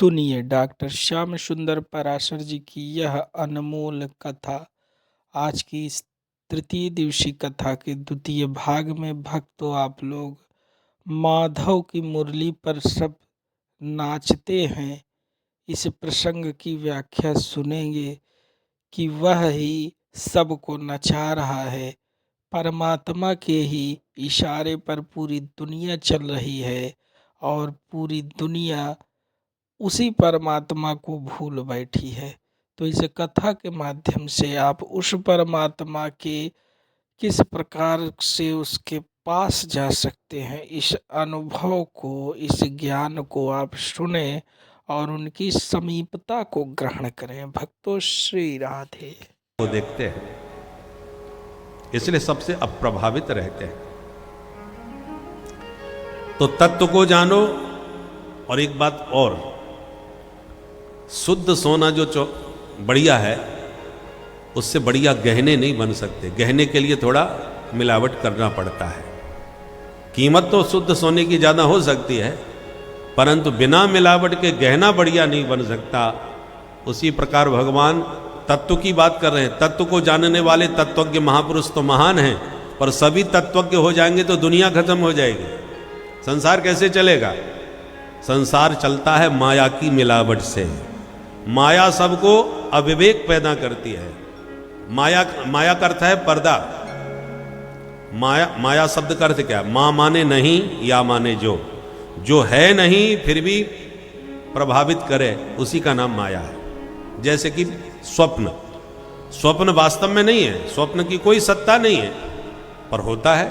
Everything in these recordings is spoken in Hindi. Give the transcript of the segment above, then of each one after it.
सुनिए डॉक्टर श्याम सुंदर पराशर जी की यह अनमोल कथा। आज की इस तृतीय दिवसीय कथा के द्वितीय भाग में भक्तों आप लोग माधव की मुरली पर सब नाचते हैं, इस प्रसंग की व्याख्या सुनेंगे कि वह ही सबको नचा रहा है। परमात्मा के ही इशारे पर पूरी दुनिया चल रही है और पूरी दुनिया उसी परमात्मा को भूल बैठी है। तो इस कथा के माध्यम से आप उस परमात्मा के किस प्रकार से उसके पास जा सकते हैं, इस अनुभव को, इस ज्ञान को आप सुने और उनकी समीपता को ग्रहण करें। भक्तों श्री राधे। वो देखते हैं, इसलिए सबसे अप्रभावित रहते हैं। तो तत्व को जानो। और एक बात और, शुद्ध सोना जो बढ़िया है, उससे बढ़िया गहने नहीं बन सकते। गहने के लिए थोड़ा मिलावट करना पड़ता है। कीमत तो शुद्ध सोने की ज्यादा हो सकती है, परंतु बिना मिलावट के गहना बढ़िया नहीं बन सकता। उसी प्रकार भगवान तत्व की बात कर रहे हैं। तत्व को जानने वाले तत्वज्ञ महापुरुष तो महान हैं, पर सभी तत्वज्ञ हो जाएंगे तो दुनिया खत्म हो जाएगी। संसार कैसे चलेगा? संसार चलता है माया की मिलावट से। माया सबको अविवेक पैदा करती है। माया का अर्थ है पर्दा। माया शब्द का अर्थ क्या है? मां माने नहीं, या माने जो है नहीं फिर भी प्रभावित करे, उसी का नाम माया है। जैसे कि स्वप्न वास्तव में नहीं है, स्वप्न की कोई सत्ता नहीं है, पर होता है।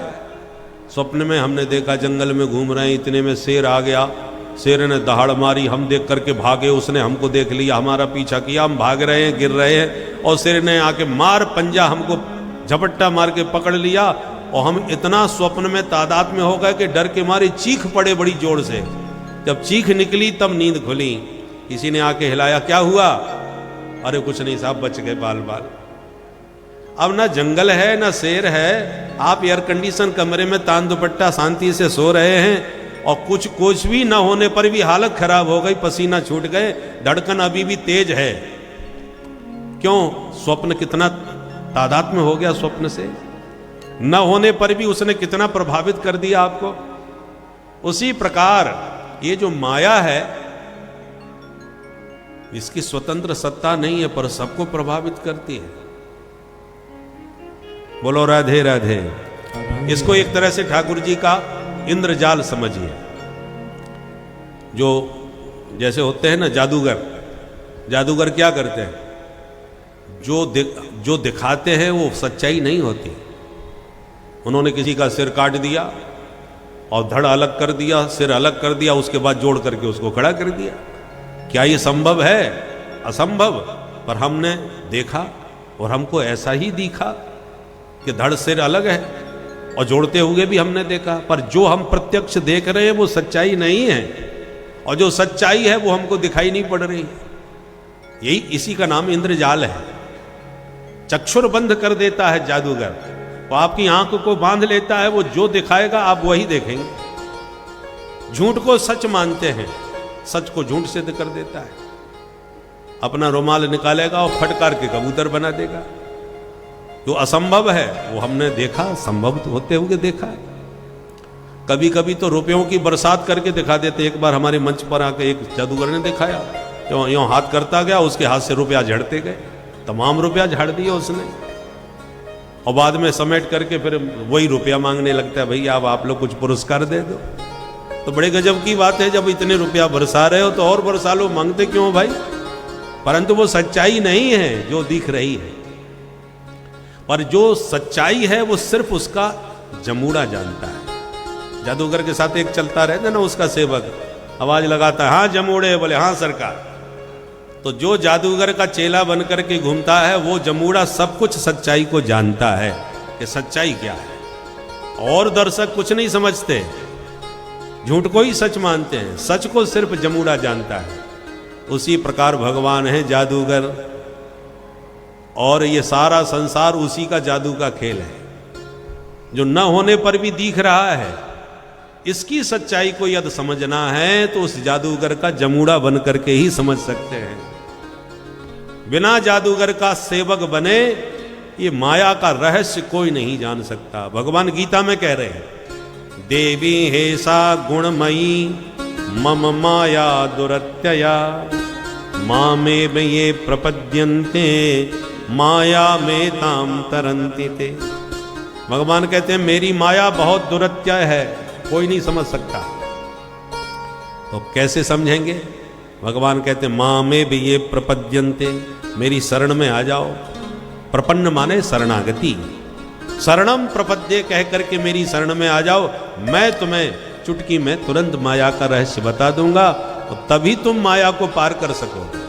स्वप्न में हमने देखा जंगल में घूम रहे हैं, इतने में शेर आ गया, शेर ने दहाड़ मारी, हम देख करके भागे, उसने हमको देख लिया, हमारा पीछा किया, हम भाग रहे हैं, गिर रहे हैं, और शेर ने आके मार पंजा हमको झपट्टा मार के पकड़ लिया, और हम इतना स्वप्न में तादाद में हो गए कि डर के मारे चीख पड़े बड़ी जोर से। जब चीख निकली तब नींद खुली। किसी ने आके हिलाया, क्या हुआ? अरे कुछ नहीं साहब, बच गए बाल बाल। अब ना जंगल है ना शेर है, आप एयर कंडीशन कमरे में तान दुपट्टा शांति से सो रहे हैं, और कुछ भी ना होने पर भी हालत खराब हो गई, पसीना छूट गए, धड़कन अभी भी तेज है। क्यों? स्वप्न कितना तादाद में हो गया। स्वप्न से न होने पर भी उसने कितना प्रभावित कर दिया आपको। उसी प्रकार ये जो माया है, इसकी स्वतंत्र सत्ता नहीं है, पर सबको प्रभावित करती है। बोलो राधे राधे। इसको एक तरह से ठाकुर जी का इंद्रजाल समझिए। जो जैसे होते हैं ना जादूगर क्या करते हैं? जो दिखाते हैं वो सच्चाई नहीं होती। उन्होंने किसी का सिर काट दिया और धड़ अलग कर दिया, सिर अलग कर दिया, उसके बाद जोड़ करके उसको खड़ा कर दिया। क्या ये संभव है? असंभव। पर हमने देखा और हमको ऐसा ही दिखा कि धड़ सिर अलग है, और जोड़ते हुए भी हमने देखा। पर जो हम प्रत्यक्ष देख रहे हैं वो सच्चाई नहीं है, और जो सच्चाई है वो हमको दिखाई नहीं पड़ रही। यही इसी का नाम इंद्रजाल है। चक्षुर बंद कर देता है जादूगर, वो आपकी आंख को बांध लेता है। वो जो दिखाएगा आप वही देखेंगे। झूठ को सच मानते हैं, सच को झूठ सिद्ध कर देता है। अपना रुमाल निकालेगा और फटकार के कबूतर बना देगा। जो असंभव है वो हमने देखा, संभव होते हुए देखा। कभी कभी तो रुपयों की बरसात करके दिखा देते। एक बार हमारे मंच पर आके एक जादूगर ने दिखाया, यूं हाथ करता गया, उसके हाथ से रुपया झड़ते गए, तमाम रुपया झाड़ दिया उसने, और बाद में समेट करके फिर वही रुपया मांगने लगता है, भैया अब आप लोग कुछ पुरस्कार दे दो। तो बड़े गजब की बात है, जब इतने रुपया बरसा रहे हो तो और बरसा लो, मांगते क्यों भाई? परंतु वो सच्चाई नहीं है जो दिख रही है। पर जो सच्चाई है वो सिर्फ उसका जमूड़ा जानता है। जादूगर के साथ एक चलता रहता ना, उसका सेवक आवाज लगाता है, हाँ जमूड़े, बोले हाँ सरकार। तो जो जादूगर का चेला बन करके घूमता है वो जमूड़ा सब कुछ सच्चाई को जानता है कि सच्चाई क्या है। और दर्शक कुछ नहीं समझते, झूठ को ही सच मानते हैं, सच को सिर्फ जमूड़ा जानता है। उसी प्रकार भगवान है जादूगर, और ये सारा संसार उसी का जादू का खेल है, जो न होने पर भी दिख रहा है। इसकी सच्चाई को यदि समझना है तो उस जादूगर का जमूड़ा बन करके ही समझ सकते हैं। बिना जादूगर का सेवक बने ये माया का रहस्य कोई नहीं जान सकता। भगवान गीता में कह रहे हैं, देवी हे सा गुणमयी मम माया दुरत्यया मामे में ये प्रपद्यन्ते माया में ताम तरंती ते। भगवान कहते हैं मेरी माया बहुत दुरत्यय है, कोई नहीं समझ सकता। तो कैसे समझेंगे? भगवान कहते हैं माँ में भी ये प्रपद्यन्ते, मेरी शरण में आ जाओ। प्रपन्न माने शरणागति, शरणम प्रपद्ये कह करके मेरी शरण में आ जाओ, मैं तुम्हें चुटकी में तुरंत माया का रहस्य बता दूंगा और तभी तुम माया को पार कर सकोगे।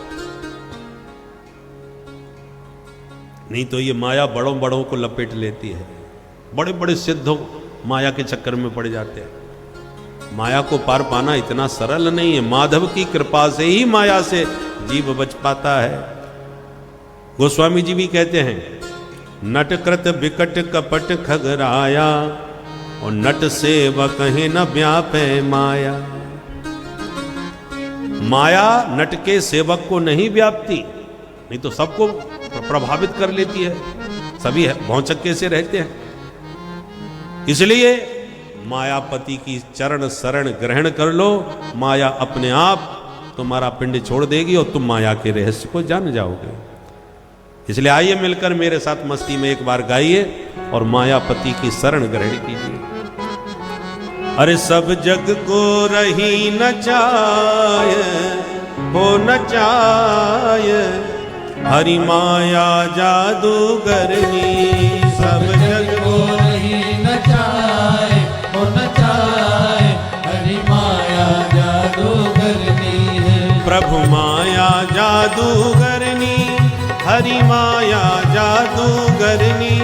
नहीं तो ये माया बड़ों बड़ों को लपेट लेती है। बड़े बड़े सिद्धों माया के चक्कर में पड़ जाते हैं। माया को पार पाना इतना सरल नहीं है। माधव की कृपा से ही माया से जीव बच पाता है। गोस्वामी जी भी कहते हैं, नटकृत बिकट कपट खगराया और नट सेवक कहीं न व्यापे माया। माया नट के सेवक को नहीं व्यापती, नहीं तो सबको प्रभावित कर लेती है। सभी भौचक्के से रहते हैं। इसलिए मायापति की चरण शरण ग्रहण कर लो, माया अपने आप तुम्हारा पिंड छोड़ देगी और तुम माया के रहस्य को जान जाओगे। इसलिए आइए मिलकर मेरे साथ मस्ती में एक बार गाइए और मायापति की शरण ग्रहण कीजिए। अरे सब जग को रही नचाय हो नचाय हरि माया जादूगरनी। सब जग को रही नचाए हो नचाए हरि माया जादूगरनी है। प्रभु माया जादूगरनी, हरि माया जादूगरनी।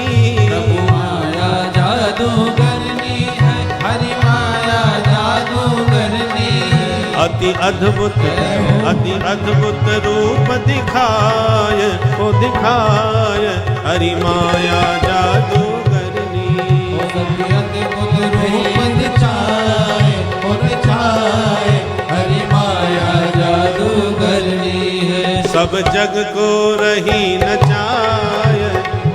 प्रभु माया जादूगरनी है, हरि माया जादूगरनी। अति अद्भुत रूप दिखाय ओ दिखाय हरि माया जादूगरनी। अद्भुत रूप दिखाए ओ दिखाए हरि माया जादूगरनी है। सब जग को रही नचाय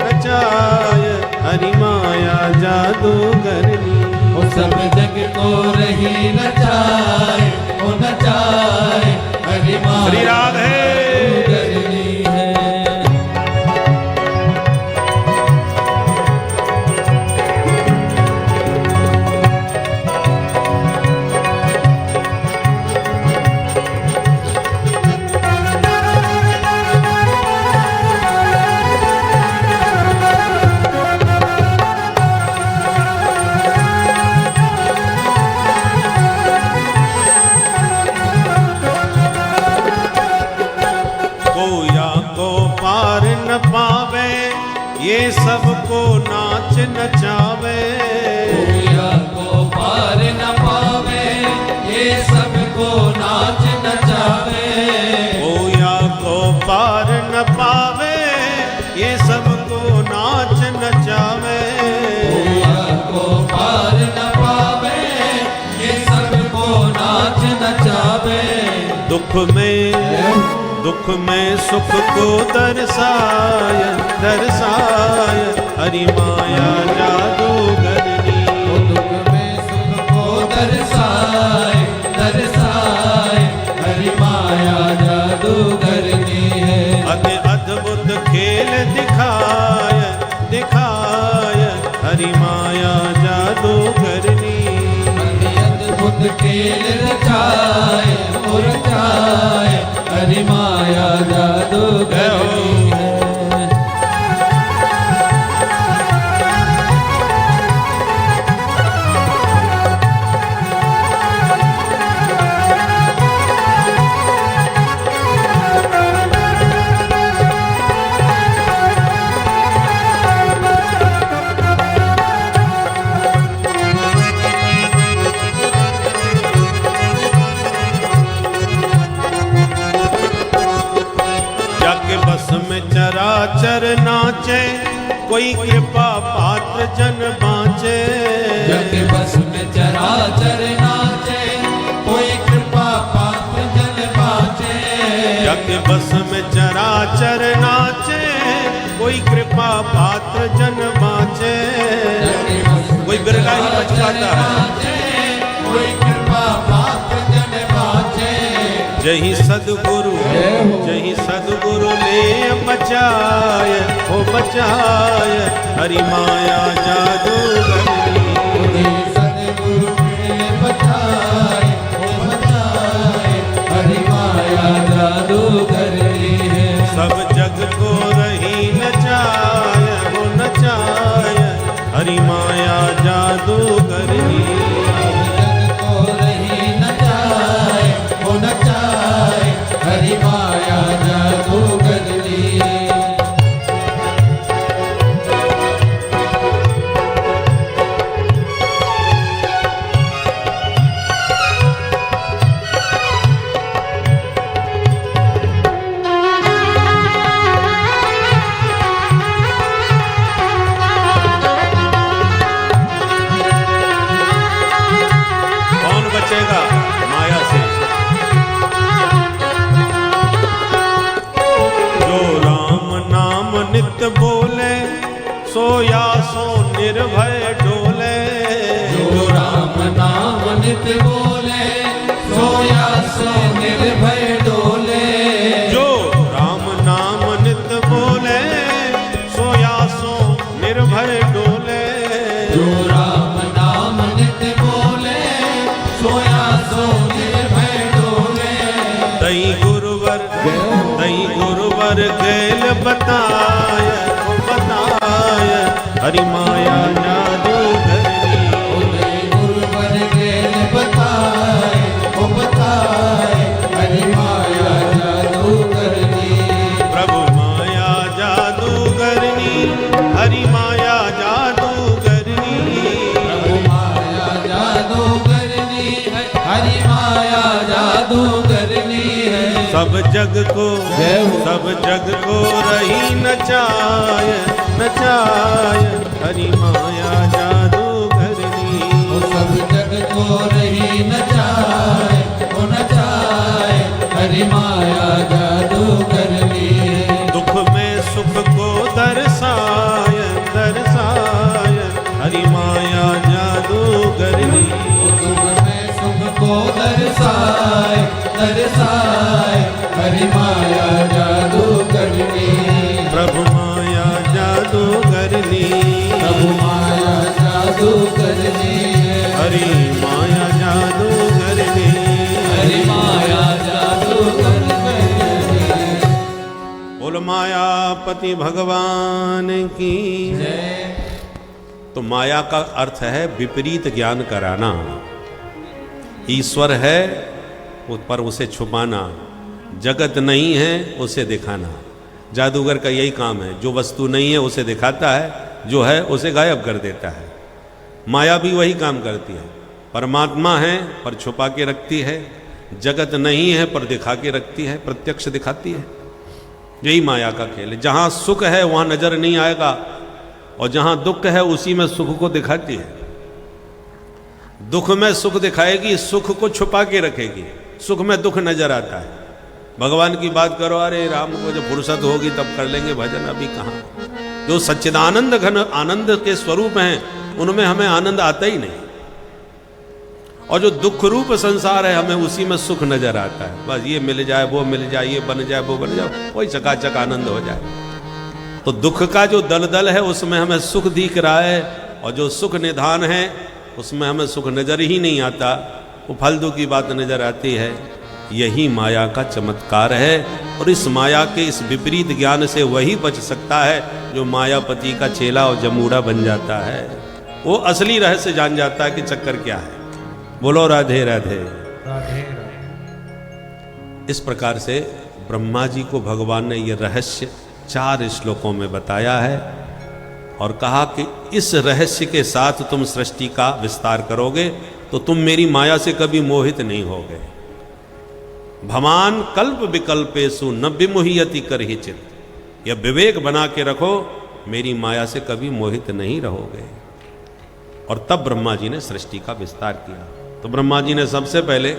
नचाय हरि माया जादूगरनी। ओ सब जग को रही नचाए ओ नचाए हरि माया श्री राधे। जादूगरनी है। ये सबको नाच नचावे। कोया को पार न पावे ये सबको नाच नचावे। कोया को पार न पावे ये सबको नाच नचावे। कोया को पार न पावे ये सबको नाच नचावे। दुख में सुख को दर्शाय दर्शाय हरि माया जादूगरनी। दुख में सुख को दर्शाय दर्शाय हरि माया जादूगरनी है। अति अद्भुत खेल दिखाय दिखाय हरि माया जादूगरनी। अति अद्भुत खेल रचाए और रचाए हरि माया जादूगरनी है। चराचर नाचे कोई कृपा पात्र जन बाँचे। जग बस में चराचर या के बस में चराचर नाचे, कोई कृपा पात्र जन बाँचे। कोई बिरला ही बच पाता है, कोई कृपा पात्र जन बाँचे। जही सदगुरु जही सदगुरु ले बचाए, हो बचाए हरि माया जादूगरी। सदगुरु ने बचाए, वो बचाए हरि माया जादूगरी है। सब जग को रही नचाए, हो नचाए हरि माया जादूगरी। जग को रही नचाए, वो नचाए हरि माया जादूगरी। कौन बचेगा माया से? जो राम नाम नित्य बोले, सोया सो निर्भय डोले। जो राम नाम नित्य बोले, सोया सो निर्भय डोले। जो राम नाम नित्य बोले, सोया सो निर्भय डोले। जो राम नाम नित्य बोले, सोया सो निर्भय डोले। दई गुरुवर गेल बताय, ओ बताय हरि माया जादूगरी। गुरुवर गेल बताए, ओ बताए हरि माया जादूगरी। प्रभु माया जादूगरनी, हरि माया जादूगरनी। प्रभु माया जादूगरनी है, हरि माया जादूगरनी है। सब जग को रही नचाए, नचाए हरि माया जादूगरनी। वो सब जग को रही नचाए, वो नचाए हरि माया जादूगरनी है। दुख में सुख को दर्शाए, दर्शाए हरि माया जादूगरनी। सुख में सुख को दर्शाए, दर्शाए हरि माया जादूगरनी। प्रभु माया जादूगरनी, प्रभु माया जादूगरनी है। हरि माया जादूगरनी। हरि माया जादूगरनी है। बोल मायापति भगवान की। जय। तो माया का अर्थ है विपरीत ज्ञान कराना। ईश्वर है पर उसे छुपाना, जगत नहीं है उसे दिखाना। जादूगर का यही काम है, जो वस्तु नहीं है उसे दिखाता है, जो है उसे गायब कर देता है। माया भी वही काम करती है, परमात्मा है पर छुपा के रखती है, जगत नहीं है पर दिखा के रखती है, प्रत्यक्ष दिखाती है। यही माया का खेल है। जहाँ सुख है वहाँ नजर नहीं आएगा, और जहाँ दुख है उसी में सुख को दिखाती है। दुख में सुख दिखाएगी, सुख को छुपा के रखेगी, सुख में दुख नजर आता है। भगवान की बात करो, अरे राम को जब फुर्सत होगी तब कर लेंगे भजन, अभी कहाँ। जो सच्चिदानंद घन आनंद के स्वरूप हैं उनमें हमें आनंद आता ही नहीं, और जो दुख रूप संसार है हमें उसी में सुख नजर आता है। बस ये मिल जाए, वो मिल जाए, ये बन जाए, वो बन जाए, वही चकाचक आनंद हो जाए। तो दुख का जो दलदल है उसमें हमें सुख दिख रहा है, और जो सुख निधान है उसमें हमें सुख नजर ही नहीं आता, वो फालतू की बात नजर आती है। यही माया का चमत्कार है, और इस माया के इस विपरीत ज्ञान से वही बच सकता है जो मायापति का चेला और जमूड़ा बन जाता है। वो असली रहस्य जान जाता है कि चक्कर क्या है। बोलो राधे राधे। इस प्रकार से ब्रह्मा जी को भगवान ने ये रहस्य 4 श्लोकों में बताया है, और कहा कि इस रहस्य के साथ तुम सृष्टि का विस्तार करोगे तो तुम मेरी माया से कभी मोहित नहीं होगे। भवान कल्प विकल्पेशु न विमुह्यति करहि चित। यह विवेक बना के रखो, मेरी माया से कभी मोहित नहीं रहोगे। और तब ब्रह्मा जी ने सृष्टि का विस्तार किया। तो ब्रह्मा जी ने सबसे पहले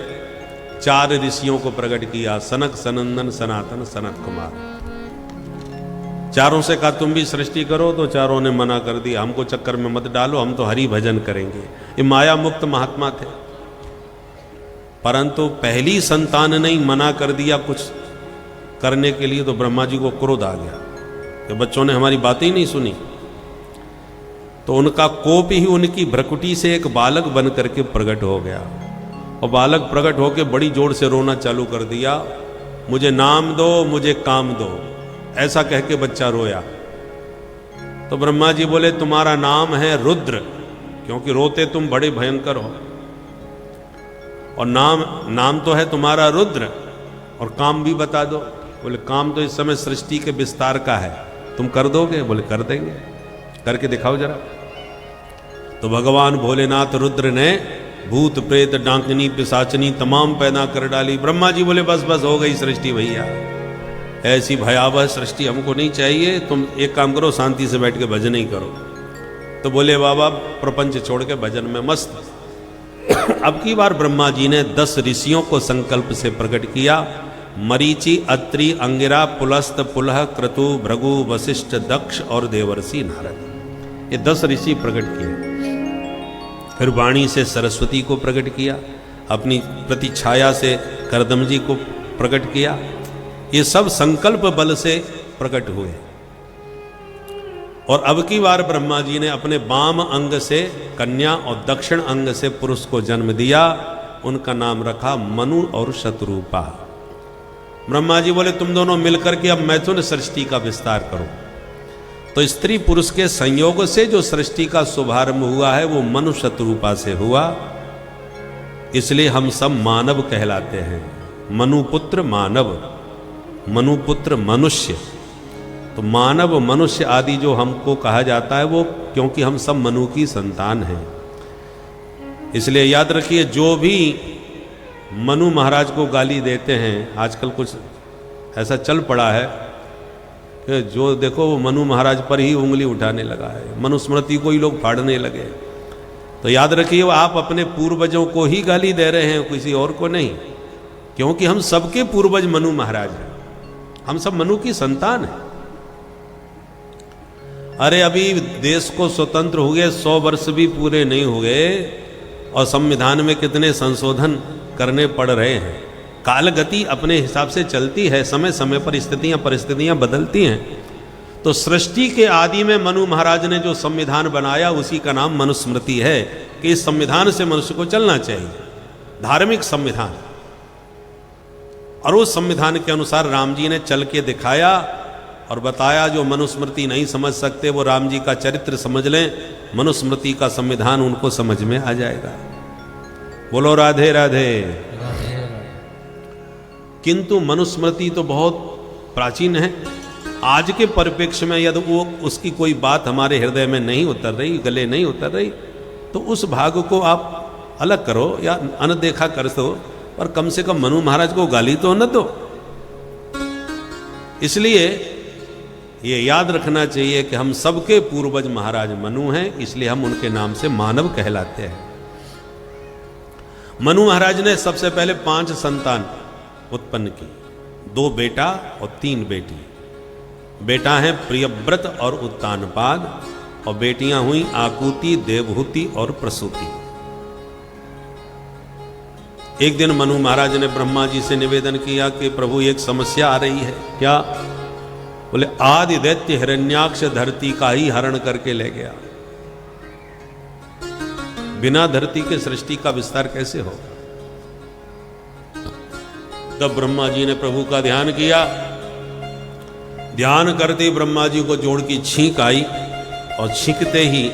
4 ऋषियों को प्रकट किया, सनक, सनंदन, सनातन, सनत कुमार। चारों से कहा तुम भी सृष्टि करो, तो चारों ने मना कर दिया, हमको चक्कर में मत डालो, हम तो हरि भजन करेंगे। ये माया मुक्त महात्मा थे। परंतु पहली संतान ने ही मना कर दिया कुछ करने के लिए, तो ब्रह्मा जी को क्रोध आ गया कि बच्चों ने हमारी बातें ही नहीं सुनी। तो उनका कोप ही उनकी भ्रकुटी से एक बालक बन करके प्रकट हो गया, और बालक प्रकट होकर बड़ी जोर से रोना चालू कर दिया, मुझे नाम दो, मुझे काम दो, ऐसा कह के बच्चा रोया। तो ब्रह्मा जी बोले तुम्हारा नाम है रुद्र, क्योंकि रोते तुम बड़े भयंकर हो, और नाम तो है तुम्हारा रुद्र, और काम भी बता दो। बोले काम तो इस समय सृष्टि के विस्तार का है, तुम कर दोगे? बोले कर देंगे, करके दिखाओ जरा। तो भगवान भोलेनाथ रुद्र ने भूत प्रेत डांकनी पिशाचनी तमाम पैदा कर डाली। ब्रह्मा जी बोले बस बस हो गई सृष्टि भैया, ऐसी भयावह सृष्टि हमको नहीं चाहिए, तुम एक काम करो शांति से बैठ के भजन ही करो। तो बोले बाबा प्रपंच छोड़ के भजन में मस्त। अब की बार ब्रह्मा जी ने 10 ऋषियों को संकल्प से प्रकट किया, मरीचि, अत्रि, अंगिरा, पुलस्त, पुलह, क्रतु, भृगु, वशिष्ठ, दक्ष और देवर्षि नारद। ये 10 ऋषि प्रकट किए। फिर वाणी से सरस्वती को प्रकट किया, अपनी प्रतिछाया से करदम जी को प्रकट किया। ये सब संकल्प बल से प्रकट हुए। और अब की बार ब्रह्मा जी ने अपने वाम अंग से कन्या और दक्षिण अंग से पुरुष को जन्म दिया। उनका नाम रखा मनु और शतरूपा। ब्रह्मा जी बोले तुम दोनों मिलकर के अब मैथुन सृष्टि का विस्तार करो। तो स्त्री पुरुष के संयोग से जो सृष्टि का शुभारंभ हुआ है वो मनु शतरूपा से हुआ, इसलिए हम सब मानव कहलाते हैं। मनुपुत्र मानव, मनुपुत्र मनुष्य। तो मानव मनुष्य आदि जो हमको कहा जाता है वो क्योंकि हम सब मनु की संतान हैं। इसलिए याद रखिए, जो भी मनु महाराज को गाली देते हैं, आजकल कुछ ऐसा चल पड़ा है कि जो देखो वो मनु महाराज पर ही उंगली उठाने लगा है, मनुस्मृति को ही लोग फाड़ने लगे। तो याद रखिए वो आप अपने पूर्वजों को ही गाली दे रहे हैं, किसी और को नहीं, क्योंकि हम सबके पूर्वज मनु महाराज हैं, हम सब मनु की संतान हैं। अरे अभी देश को स्वतंत्र हुए 100 वर्ष भी पूरे नहीं हुए और संविधान में कितने संशोधन करने पड़ रहे हैं। काल गति अपने हिसाब से चलती है, समय समय पर स्थितियां परिस्थितियां बदलती हैं। तो सृष्टि के आदि में मनु महाराज ने जो संविधान बनाया उसी का नाम मनुस्मृति है कि इस संविधान से मनुष्य को चलना चाहिए, धार्मिक संविधान। और उस संविधान के अनुसार राम जी ने चल के दिखाया और बताया। जो मनुस्मृति नहीं समझ सकते वो राम जी का चरित्र समझ लें, मनुस्मृति का संविधान उनको समझ में आ जाएगा। बोलो राधे राधे। किंतु मनुस्मृति तो बहुत प्राचीन है। आज के परिप्रेक्ष्य में यदि वो उसकी कोई बात हमारे हृदय में नहीं उतर रही, गले नहीं उतर रही, तो उस भाग को आप अलग करो या अनदेखा कर दो, पर कम से कम मनु महाराज को गाली तो न दो। इसलिए ये याद रखना चाहिए कि हम सबके पूर्वज महाराज मनु हैं, इसलिए हम उनके नाम से मानव कहलाते हैं। मनु महाराज ने सबसे पहले 5 संतान उत्पन्न की, 2 बेटा और 3 बेटी। बेटा है प्रियव्रत और उत्तानपाद, और बेटियां हुई आकुति, देवहूति और प्रसूति। एक दिन मनु महाराज ने ब्रह्मा जी से निवेदन किया कि प्रभु एक समस्या आ रही है। क्या? बोले आदि दैत्य हिरण्याक्ष धरती का ही हरण करके ले गया, बिना धरती के सृष्टि का विस्तार कैसे होगा? तब ब्रह्मा जी ने प्रभु का ध्यान किया। ध्यान करते ब्रह्मा जी को जोड़ की छींक आई, और छींकते ही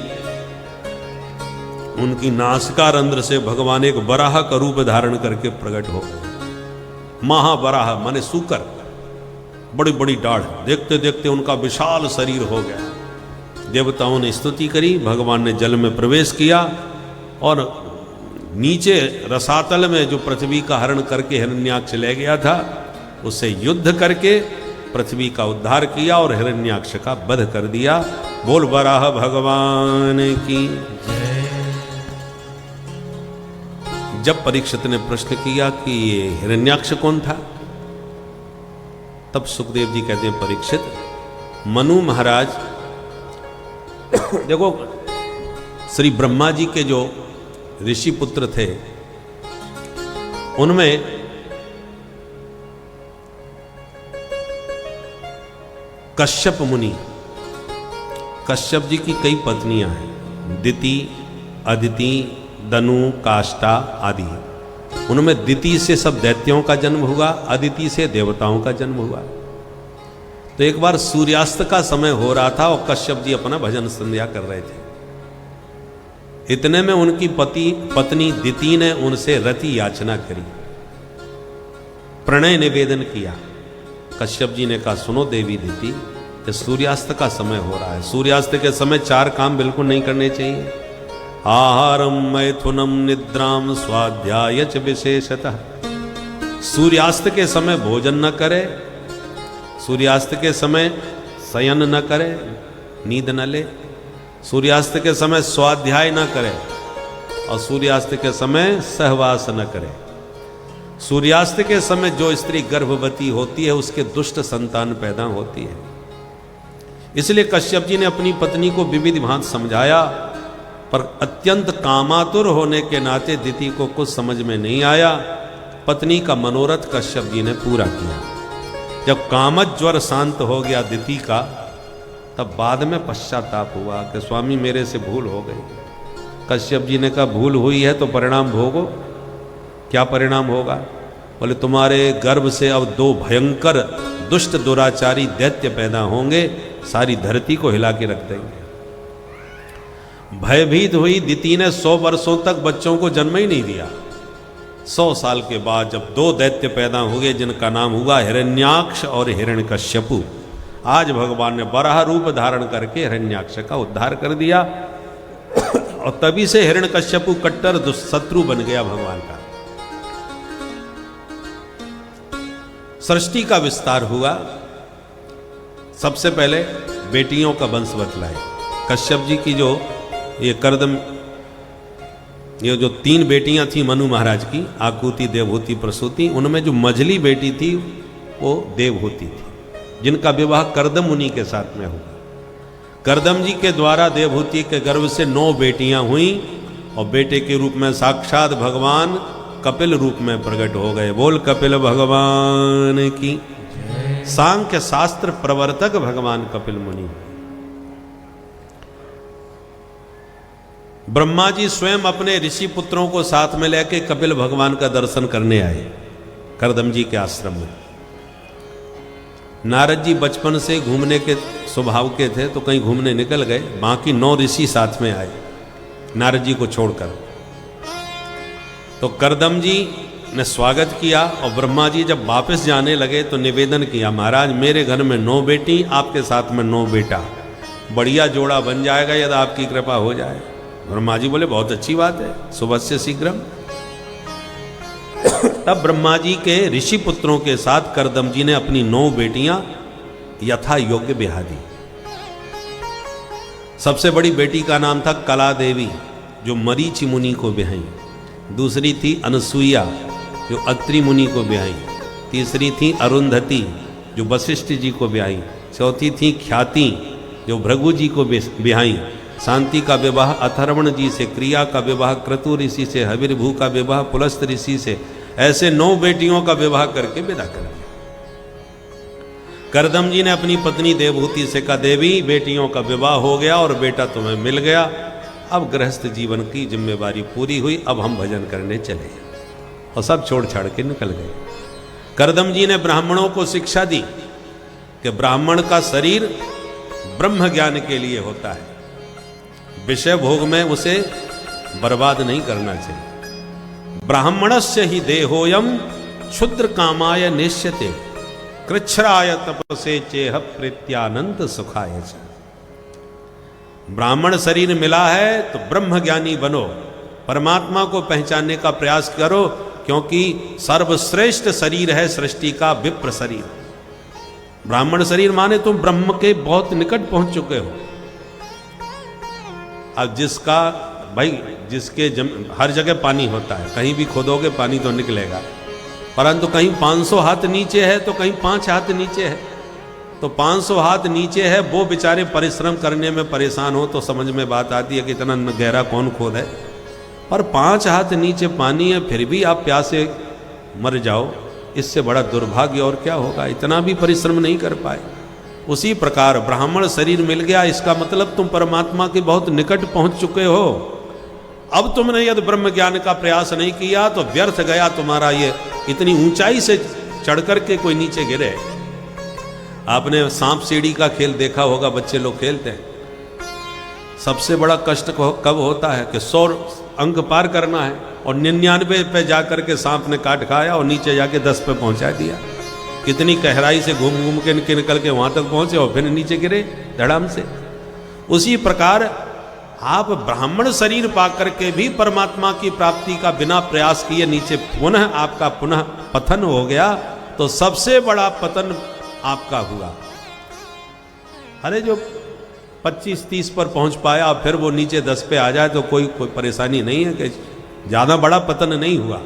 उनकी नासिका रंध्र से भगवान एक वराह का रूप धारण करके प्रकट हो गए। महावराह माने सूकर, बड़ी बड़ी दाढ़, देखते देखते उनका विशाल शरीर हो गया। देवताओं ने स्तुति करी, भगवान ने जल में प्रवेश किया और नीचे रसातल में जो पृथ्वी का हरण करके हिरण्याक्ष ले गया था, उससे युद्ध करके पृथ्वी का उद्धार किया और हिरण्याक्ष का वध कर दिया। बोल वराह भगवान की। जब परीक्षित ने प्रश्न किया कि ये हिरण्याक्ष कौन था, तब सुखदेव जी कहते हैं परीक्षित, मनु महाराज देखो, श्री ब्रह्मा जी के जो ऋषि पुत्र थे उनमें कश्यप मुनि, कश्यप जी की कई पत्नियां हैं, दिति, अदिति, दनु, काष्ठा आदि। उनमें दिति से सब दैत्यों का जन्म हुआ, अदिति से देवताओं का जन्म हुआ। तो एक बार सूर्यास्त का समय हो रहा था और कश्यप जी अपना भजन संध्या कर रहे थे। इतने में उनकी पत्नी दिति ने उनसे रति याचना करी, प्रणय निवेदन किया। कश्यप जी ने कहा, सुनो देवी दिति, कि सूर्यास्त का समय हो रहा है, सूर्यास्त के समय 4 काम बिल्कुल नहीं करने चाहिए। आहारम मैथुनम निद्राम स्वाध्याय च विशेषतः। सूर्यास्त के समय भोजन न करे, सूर्यास्त के समय शयन न करे, नींद न ले, सूर्यास्त के समय स्वाध्याय न करे और सूर्यास्त के समय सहवास न करे। सूर्यास्त के समय जो स्त्री गर्भवती होती है उसके दुष्ट संतान पैदा होती है। इसलिए कश्यप जी ने अपनी पत्नी को विविध भांति समझाया, पर अत्यंत कामातुर होने के नाते दिति को कुछ समझ में नहीं आया। पत्नी का मनोरथ कश्यप जी ने पूरा किया। जब कामत ज्वर शांत हो गया दिति का, तब बाद में पश्चाताप हुआ कि स्वामी मेरे से भूल हो गई। कश्यप जी ने कहा, भूल हुई है तो परिणाम भोगो। क्या परिणाम होगा? बोले, तुम्हारे गर्भ से अब 2 भयंकर दुष्ट दुराचारी दैत्य पैदा होंगे, सारी धरती को हिला के रख देंगे। भयभीत हुई दिति ने 100 वर्षों तक बच्चों को जन्म ही नहीं दिया। 100 साल के बाद जब 2 दैत्य पैदा हुए जिनका नाम हुआ हिरण्याक्ष और हिरण्यकश्यपु, आज भगवान ने बराह रूप धारण करके हिरण्याक्ष का उद्धार कर दिया और तभी से हिरण्यकश्यपु कट्टर शत्रु बन गया भगवान का। सृष्टि का विस्तार हुआ। सबसे पहले बेटियों का वंश बतलाए। कश्यप जी की जो ये करदम, ये जो 3 बेटियां थी मनु महाराज की, आकुति, देवहूति, प्रसूति, उनमें जो मझली बेटी थी वो देवहूति थी, जिनका विवाह करदम मुनि के साथ में हुआ। करदम जी के द्वारा देवहूति के गर्भ से 9 बेटियां हुई और बेटे के रूप में साक्षात भगवान कपिल रूप में प्रकट हो गए। बोल कपिल भगवान की। सांख्य शास्त्र प्रवर्तक भगवान कपिल मुनि। ब्रह्मा जी स्वयं अपने ऋषि पुत्रों को साथ में लेके कपिल भगवान का दर्शन करने आए करदम जी के आश्रम में। नारद जी बचपन से घूमने के स्वभाव के थे तो कहीं घूमने निकल गए, बाकी 9 ऋषि साथ में आए नारद जी को छोड़कर। तो करदम जी ने स्वागत किया और ब्रह्मा जी जब वापस जाने लगे तो निवेदन किया, महाराज मेरे घर में 9 बेटी, आपके साथ में 9 बेटा, बढ़िया जोड़ा बन जाएगा यदि आपकी कृपा हो जाए। ब्रह्मा जी बोले, बहुत अच्छी बात है, सुबह शीघ्रम। तब ब्रह्मा जी के ऋषि पुत्रों के साथ करदम जी ने अपनी 9 बेटियां यथा योग्य ब्याह दी। सबसे बड़ी बेटी का नाम था कला देवी, जो मरीचि मुनि को ब्याही। दूसरी थी अनसुईया, जो अत्रि मुनि को ब्याही। तीसरी थी अरुंधति, जो वशिष्ठ जी को ब्याही। चौथी थी ख्याति, जो भृगु जी को ब्याही। शांति का विवाह अथर्वण जी से, क्रिया का विवाह क्रतु ऋषि से, हविर्भू का विवाह पुलस्त ऋषि से। ऐसे 9 बेटियों का विवाह करके विदा कर दिया। करदम जी ने अपनी पत्नी देवहूति से कहा, देवी बेटियों का विवाह हो गया और बेटा तुम्हें मिल गया, अब गृहस्थ जीवन की जिम्मेवारी पूरी हुई, अब हम भजन करने चले। और सब छोड़ छाड़ के निकल गए। करदम जी ने ब्राह्मणों को शिक्षा दी कि ब्राह्मण का शरीर ब्रह्म ज्ञान के लिए होता है, विषय भोग में उसे बर्बाद नहीं करना चाहिए। ब्राह्मणस्य ही देहोयम क्षुद्र कामाय निश्यते, कृच्छ्राय तपसे चेह प्रीत्यानंद सुखाय। ब्राह्मण शरीर मिला है तो ब्रह्म ज्ञानी बनो, परमात्मा को पहचानने का प्रयास करो, क्योंकि सर्वश्रेष्ठ शरीर है सृष्टि का विप्र शरीर। ब्राह्मण शरीर माने तुम ब्रह्म के बहुत निकट पहुंच चुके हो। अब जिसका भाई जिसके हर जगह पानी होता है, कहीं भी खोदोगे पानी तो निकलेगा, परंतु कहीं 500 हाथ नीचे है तो कहीं 5 हाथ नीचे है। तो 500 हाथ नीचे है, वो बेचारे परिश्रम करने में परेशान हो तो समझ में बात आती है कि इतना गहरा कौन खोद है। पर 5 हाथ नीचे पानी है, फिर भी आप प्यासे मर जाओ, इससे बड़ा दुर्भाग्य और क्या होगा। इतना भी परिश्रम नहीं कर पाए। उसी प्रकार ब्राह्मण शरीर मिल गया, इसका मतलब तुम परमात्मा के बहुत निकट पहुंच चुके हो। अब तुमने यदि ब्रह्म ज्ञान का प्रयास नहीं किया तो व्यर्थ गया तुम्हारा ये इतनी ऊंचाई से चढ़ करके कोई नीचे गिरे। आपने सांप सीढ़ी का खेल देखा होगा, बच्चे लोग खेलते हैं। सबसे बड़ा कष्ट कब होता है कि 100 अंक पार करना है और 99 पे जाकर के सांप ने काट खाया और नीचे जाके 10 पे पहुंचा दिया। कितनी गहराई से घूम घूम के निकल के वहां तक पहुंचे और फिर नीचे गिरे धड़ाम से। उसी प्रकार आप ब्राह्मण शरीर पा करके भी परमात्मा की प्राप्ति का बिना प्रयास किए नीचे पुनः आपका पुनः पतन हो गया, तो सबसे बड़ा पतन आपका हुआ। अरे जो 25-30 पर पहुंच पाया फिर वो नीचे 10 पे आ जाए तो कोई परेशानी नहीं है, कि ज्यादा बड़ा पतन नहीं हुआ।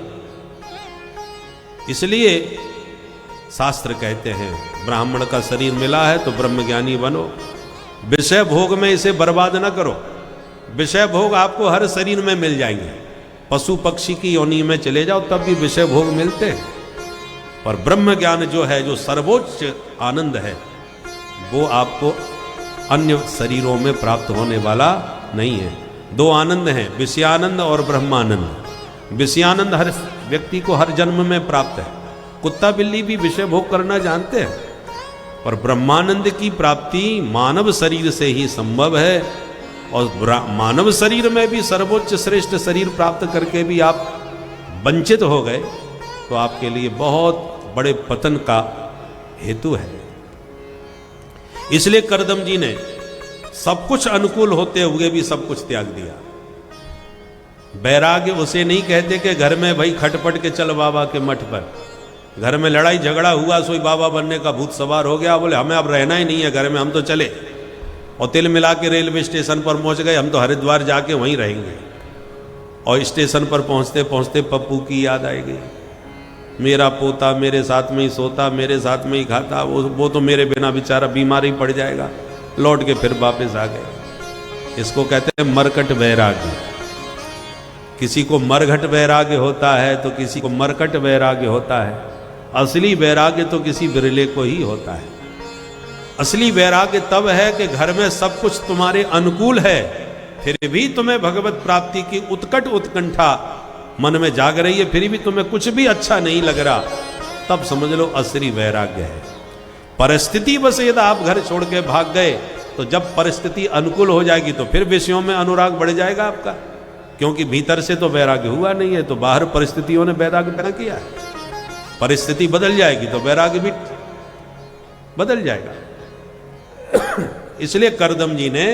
इसलिए शास्त्र कहते हैं ब्राह्मण का शरीर मिला है तो ब्रह्मज्ञानी बनो। विषय भोग में इसे बर्बाद ना करो। विषय भोग आपको हर शरीर में मिल जाएंगे। पशु पक्षी की योनि में चले जाओ तब भी विषय भोग मिलते हैं, पर ब्रह्म ज्ञान जो है, जो सर्वोच्च आनंद है, वो आपको अन्य शरीरों में प्राप्त होने वाला नहीं है। 2 आनंद हैं, विषयानंद और ब्रह्मानंद। विषयानंद हर व्यक्ति को हर जन्म में प्राप्त है। कुत्ता बिल्ली भी विषय भोग करना जानते हैं, पर ब्रह्मानंद की प्राप्ति मानव शरीर से ही संभव है। और मानव शरीर में भी सर्वोच्च श्रेष्ठ शरीर प्राप्त करके भी आप वंचित हो गए तो आपके लिए बहुत बड़े पतन का हेतु है। इसलिए करदम जी ने सब कुछ अनुकूल होते हुए भी सब कुछ त्याग दिया। वैराग्य उसे नहीं कहते कि घर में भाई खटपट के चल बाबा के मठ पर, घर में लड़ाई झगड़ा हुआ सोई बाबा बनने का भूत सवार हो गया, बोले हमें अब रहना ही नहीं है घर में, हम तो चले और तिल मिला के रेलवे स्टेशन पर पहुंच गए, हम तो हरिद्वार जाके वहीं रहेंगे। और स्टेशन पर पहुंचते पहुंचते पप्पू की याद आएगी, मेरा पोता मेरे साथ में ही सोता, मेरे साथ में ही खाता, वो तो मेरे बिना बेचारा बीमार ही पड़ जाएगा। लौट के फिर वापस आ गए। इसको कहते हैं मरकट वैराग्य। किसी को मरघट वैराग्य होता है तो किसी को मरकट वैराग्य होता है। असली वैराग्य तो किसी बिरले को ही होता है। असली वैराग्य तब है कि घर में सब कुछ तुम्हारे अनुकूल है, फिर भी तुम्हें भगवत प्राप्ति की उत्कट उत्कंठा मन में जाग रही है, फिर भी तुम्हें कुछ भी अच्छा नहीं लग रहा, तब समझ लो असली वैराग्य है। परिस्थिति बस यदि आप घर छोड़ के भाग गए तो जब परिस्थिति अनुकूल हो जाएगी तो फिर विषयों में अनुराग बढ़ जाएगा आपका, क्योंकि भीतर से तो वैराग्य हुआ नहीं है, तो बाहर परिस्थितियों ने वैराग्य पैदा किया है। परिस्थिति बदल जाएगी तो वैराग्य भी बदल जाएगा। इसलिए करदम जी ने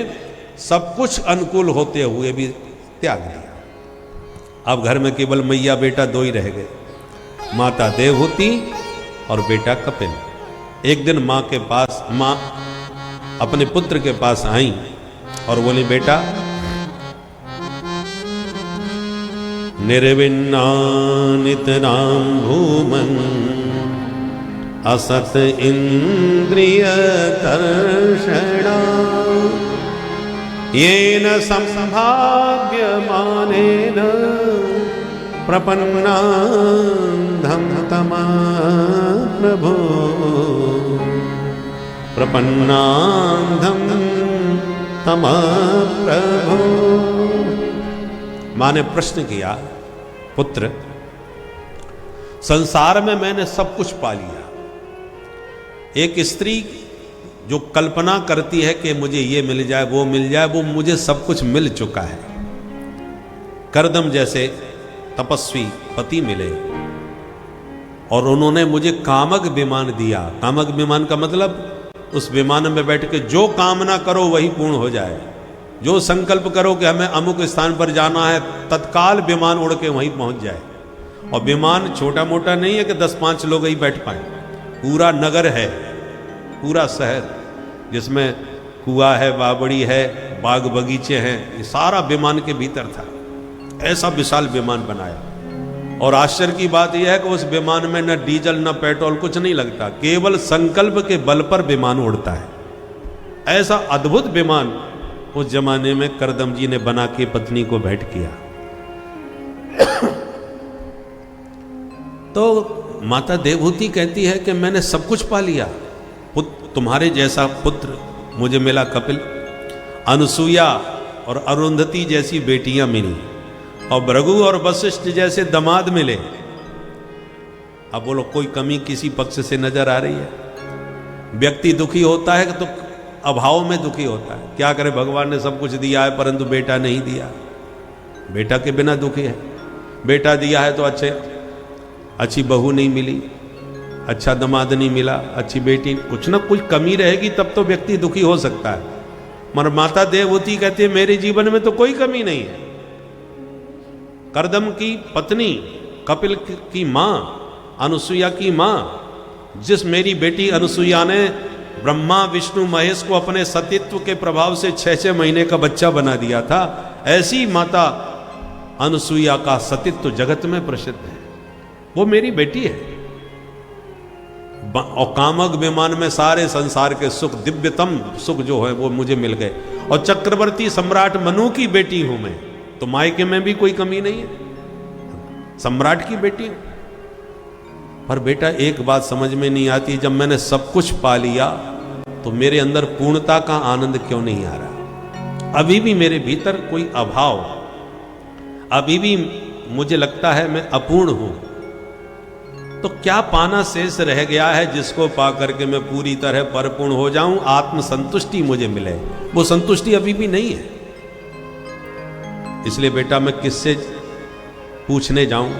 सब कुछ अनुकूल होते हुए भी त्याग दिया। अब घर में केवल मैया बेटा 2 ही रह गए, माता देवहूति और बेटा कपिल। एक दिन माँ के पास, माँ अपने पुत्र के पास आई और बोली, बेटा निर्विन्नानितरां भूमन् असत इंद्रिय कर्षणा येन संभाव्यमानेन प्रपन्नान्धं तमा प्रभो प्रपन्नान्धं तमा प्रभो। माँ ने प्रश्न किया, पुत्र संसार में मैंने सब कुछ पा लिया। एक स्त्री जो कल्पना करती है कि मुझे ये मिल जाए वो मिल जाए, वो मुझे सब कुछ मिल चुका है। करदम जैसे तपस्वी पति मिले और उन्होंने मुझे कामक विमान दिया। कामक विमान का मतलब उस विमान में बैठ के जो कामना करो वही पूर्ण हो जाए। जो संकल्प करो कि हमें अमुक स्थान पर जाना है, तत्काल विमान उड़ के वहीं पहुंच जाए। और विमान छोटा मोटा नहीं है कि 10-5 लोग ही बैठ पाए, पूरा नगर है, पूरा शहर जिसमें कुआं है, बावड़ी है, बाग बगीचे हैं, ये सारा विमान के भीतर था। ऐसा विशाल विमान बनाया। और आश्चर्य की बात यह है कि उस विमान में न डीजल न पेट्रोल कुछ नहीं लगता, केवल संकल्प के बल पर विमान उड़ता है। ऐसा अद्भुत विमान उस जमाने में करदम जी ने बना के पत्नी को भेंट किया। तो माता देवहूति कहती है कि मैंने सब कुछ पा लिया, तुम्हारे जैसा पुत्र मुझे मिला कपिल, अनुसुईया और अरुंधति जैसी बेटियां मिली, और भृगु और वशिष्ठ जैसे दामाद मिले। अब बोलो कोई कमी किसी पक्ष से नजर आ रही है? व्यक्ति दुखी होता है तो अभाव में दुखी होता है। क्या करे, भगवान ने सब कुछ दिया है परंतु बेटा नहीं दिया, बेटा के बिना दुखी है। बेटा दिया है तो अच्छी बहू नहीं मिली, अच्छा दामाद नहीं मिला, अच्छी बेटी, कुछ ना कुछ कमी रहेगी तब तो व्यक्ति दुखी हो सकता है। मगर माता देवहूति कहती है मेरे जीवन में तो कोई कमी नहीं है। करदम की पत्नी, कपिल की मां, अनुसुईया की मां, जिस मेरी बेटी अनुसुईया ने ब्रह्मा विष्णु महेश को अपने सतीत्व के प्रभाव से 6-6 महीने का बच्चा बना दिया था, ऐसी माता अनुसुईया का सतीत्व जगत में प्रसिद्ध है। वो मेरी बेटी है। और कामक विमान में सारे संसार के सुख, दिव्यतम सुख जो है वो मुझे मिल गए। और चक्रवर्ती सम्राट मनु की बेटी हूं मैं, तो मायके में भी कोई कमी नहीं है, सम्राट की बेटी हूं। पर बेटा एक बात समझ में नहीं आती, जब मैंने सब कुछ पा लिया तो मेरे अंदर पूर्णता का आनंद क्यों नहीं आ रहा? अभी भी मेरे भीतर कोई अभाव, अभी भी मुझे लगता है मैं अपूर्ण हूं। तो क्या पाना शेष रह गया है जिसको पा करके मैं पूरी तरह परिपूर्ण हो जाऊं, आत्म संतुष्टि मुझे मिले? वो संतुष्टि अभी भी नहीं है। इसलिए बेटा मैं किससे पूछने जाऊं,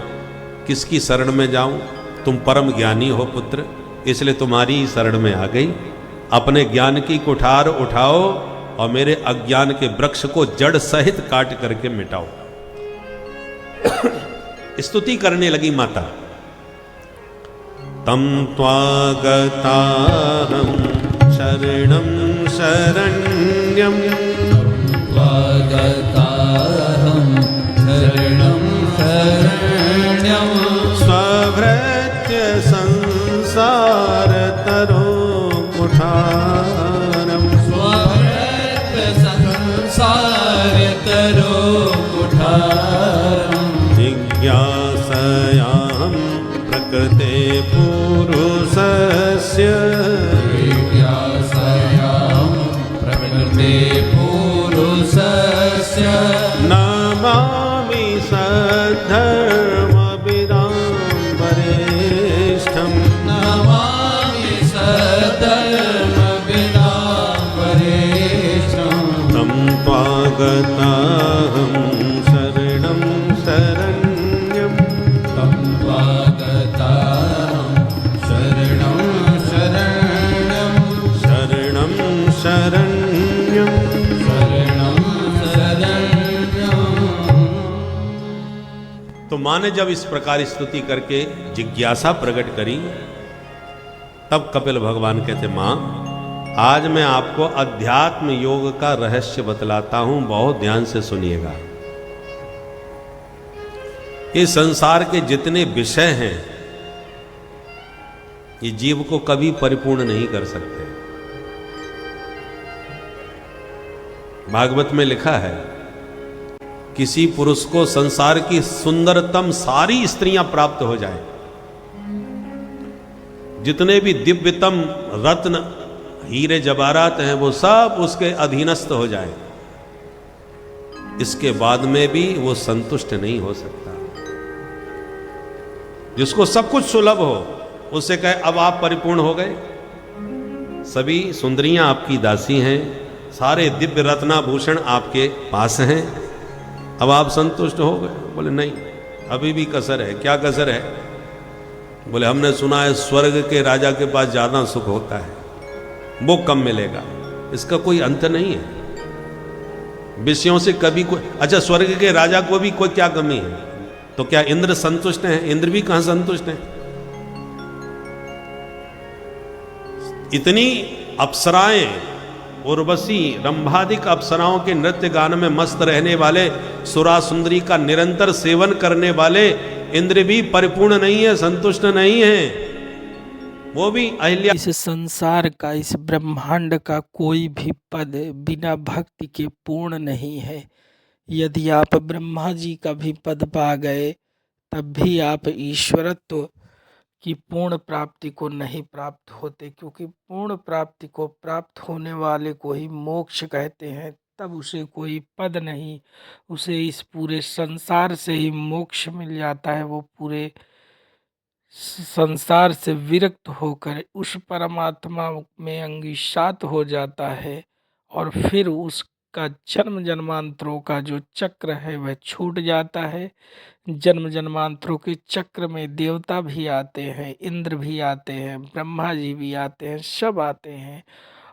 किसकी शरण में जाऊं? तुम परम ज्ञानी हो पुत्र, इसलिए तुम्हारी ही शरण में आ गई। अपने ज्ञान की कुठार उठाओ और मेरे अज्ञान के वृक्ष को जड़ सहित काट करके मिटाओ। स्तुति करने लगी माता। तम त्वागताहं शरणं शरण्यं, त्वागताहं शरणं शरण्यं, स्वभृत्य संसार तरो कुठारं, स्वभृत्य संसार तरो कुठारं, जिज्ञासयां प्रकृते पुरुषस्य, जिज्ञासयां प्रकृते पुरुषस्य, नमामि सद्धर्मविदां वरिष्ठं, नमामि सद्धर्मविदां वरिष्ठं, तं त्वागताहं शरणं शरण्यं, तं त्वागताहं शरणं शरण्यं, शरणं शरण्यं, शरणं शरण्यं। तो माँ ने जब इस प्रकार स्तुति करके जिज्ञासा प्रकट करी, तब कपिल भगवान कहते माँ आज मैं आपको अध्यात्म योग का रहस्य बतलाता हूं, बहुत ध्यान से सुनिएगा। ये संसार के जितने विषय हैं ये जीव को कभी परिपूर्ण नहीं कर सकते। भागवत में लिखा है किसी पुरुष को संसार की सुंदरतम सारी स्त्रियां प्राप्त हो जाए, जितने भी दिव्यतम रत्न हीरे जवाहरात हैं वो सब उसके अधीनस्थ हो जाए, इसके बाद में भी वो संतुष्ट नहीं हो सकता। जिसको सब कुछ सुलभ हो उससे कहे अब आप परिपूर्ण हो गए, सभी सुंदरियां आपकी दासी हैं, सारे दिव्य रत्नाभूषण आपके पास हैं, अब आप संतुष्ट हो गए? बोले नहीं, अभी भी कसर है। क्या कसर है? बोले हमने सुना है स्वर्ग के राजा के पास ज्यादा सुख होता है, वो कम मिलेगा। इसका कोई अंत नहीं है। विषयों से कभी कोई, अच्छा स्वर्ग के राजा को भी कोई क्या कमी है? तो क्या इंद्र संतुष्ट हैं? इंद्र भी कहां संतुष्ट हैं? इतनी अप्सराएं उर्वशी रंभादिक अप्सराओं के नृत्य गान में मस्त रहने वाले, सुरा सुंदरी का निरंतर सेवन करने वाले इंद्र भी परिपूर्ण नहीं है, संतुष्ट नहीं है। वो भी अहिल्या इस संसार का, इस ब्रह्मांड का कोई भी पद बिना भक्ति के पूर्ण नहीं है। यदि आप ब्रह्मा जी का भी पद पा गए तब भी आप ईश्वरत्व की पूर्ण प्राप्ति को नहीं प्राप्त होते, क्योंकि पूर्ण प्राप्ति को प्राप्त होने वाले को ही मोक्ष कहते हैं। तब उसे कोई पद नहीं, उसे इस पूरे संसार से ही मोक्ष मिल जाता है। वो पूरे संसार से विरक्त होकर उस परमात्मा में अंगीसात हो जाता है और फिर उसका जन्म जन्मांतरों का जो चक्र है वह छूट जाता है। जन्म जन्मांतरों के चक्र में देवता भी आते हैं, इंद्र भी आते हैं, ब्रह्मा जी भी आते हैं, सब आते हैं।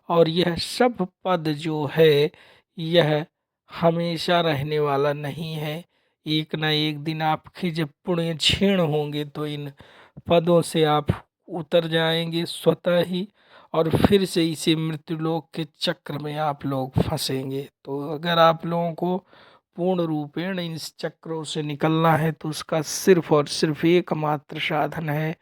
और यह सब पद जो है यह हमेशा रहने वाला नहीं है। एक न एक दिन आपके जब पुण्य क्षीण होंगे तो इन पदों से आप उतर जाएंगे स्वतः ही, और फिर से इसी मृत्युलोक के चक्र में आप लोग फंसेंगे। तो अगर आप लोगों को पूर्ण रूपेण इन चक्रों से निकलना है तो उसका सिर्फ और सिर्फ एकमात्र साधन है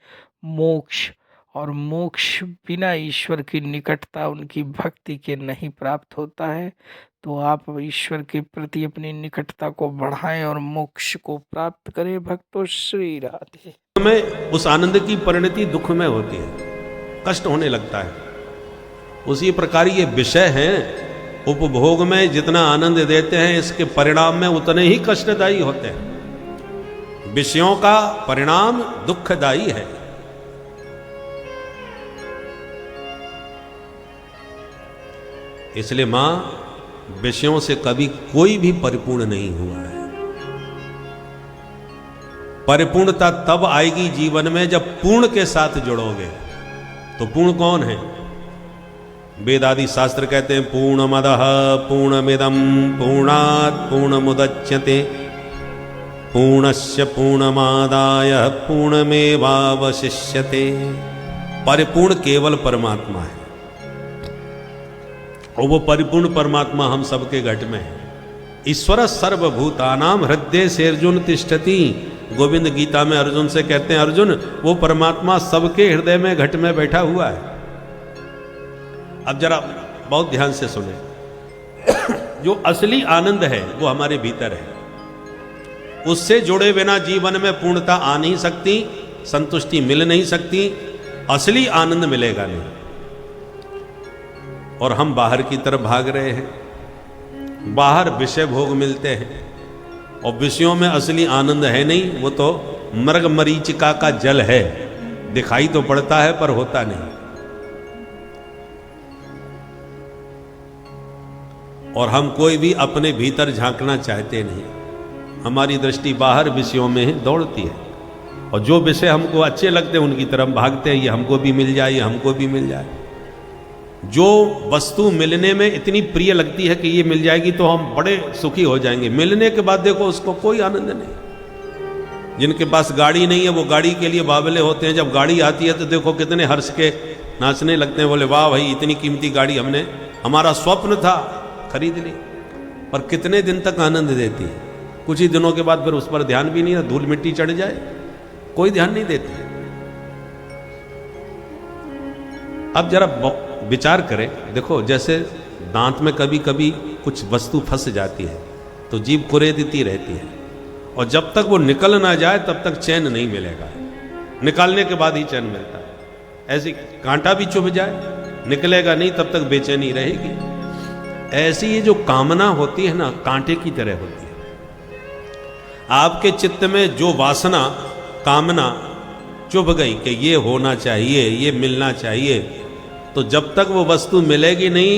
मोक्ष। और मोक्ष बिना ईश्वर की निकटता, उनकी भक्ति के नहीं प्राप्त होता है। तो आप ईश्वर के प्रति अपनी निकटता को बढ़ाएं और मोक्ष को प्राप्त करें। भक्तों, श्री राधे। में उस आनंद की परिणति दुख में होती है, कष्ट होने लगता है। उसी प्रकार ये विषय हैं, उपभोग में जितना आनंद देते हैं इसके परिणाम में उतने ही कष्टदायी होते हैं। विषयों का परिणाम दुखदायी है। इसलिए मां, विषयों से कभी कोई भी परिपूर्ण नहीं हुआ है। परिपूर्णता तब आएगी जीवन में जब पूर्ण के साथ जुड़ोगे। तो पूर्ण कौन है? वेद आदि शास्त्र कहते हैं पूर्णमदः पूर्णमिदं पूर्णात् पूर्णमुदच्यते पूर्णस्य पूर्णमादाय पूर्णमेवावशिष्यते। परिपूर्ण केवल परमात्मा है और वो परिपूर्ण परमात्मा हम सबके घट में है। ईश्वर सर्वभूतानां हृदय से अर्जुन तिष्ठति। गोविंद गीता में अर्जुन से कहते हैं, अर्जुन वो परमात्मा सबके हृदय में घट में बैठा हुआ है। अब जरा बहुत ध्यान से सुने, जो असली आनंद है वो हमारे भीतर है। उससे जुड़े बिना जीवन में पूर्णता आ नहीं सकती, संतुष्टि मिल नहीं सकती, असली आनंद मिलेगा नहीं। और हम बाहर की तरफ भाग रहे हैं, बाहर विषय भोग मिलते हैं और विषयों में असली आनंद है नहीं। वो तो मृग मरीचिका का जल है, दिखाई तो पड़ता है पर होता नहीं। और हम कोई भी अपने भीतर झांकना चाहते नहीं, हमारी दृष्टि बाहर विषयों में ही दौड़ती है। और जो विषय हमको अच्छे लगते हैं उनकी तरफ भागते हैं, ये हमको भी मिल जाए, ये हमको भी मिल जाए। जो वस्तु मिलने में इतनी प्रिय लगती है कि ये मिल जाएगी तो हम बड़े सुखी हो जाएंगे, मिलने के बाद देखो उसको कोई आनंद नहीं। जिनके पास गाड़ी नहीं है वो गाड़ी के लिए बावले होते हैं, जब गाड़ी आती है तो देखो कितने हर्ष के नाचने लगते हैं, बोले वाह भाई इतनी कीमती गाड़ी हमने, हमारा स्वप्न था, खरीद ली। पर कितने दिन तक आनंद देती है? कुछ ही दिनों के बाद फिर उस पर ध्यान भी नहीं, धूल मिट्टी चढ़ जाए कोई ध्यान नहीं देती। अब जरा विचार करें, देखो जैसे दांत में कभी कभी कुछ वस्तु फंस जाती है तो जीभ कुरेदती रहती है, और जब तक वो निकल ना जाए तब तक चैन नहीं मिलेगा, निकालने के बाद ही चैन मिलता है। ऐसे कांटा भी चुभ जाए, निकलेगा नहीं तब तक बेचैनी रहेगी। ऐसी ये जो कामना होती है ना, कांटे की तरह होती है। आपके चित्त में जो वासना, कामना चुभ गई कि ये होना चाहिए, ये मिलना चाहिए, तो जब तक वो वस्तु मिलेगी नहीं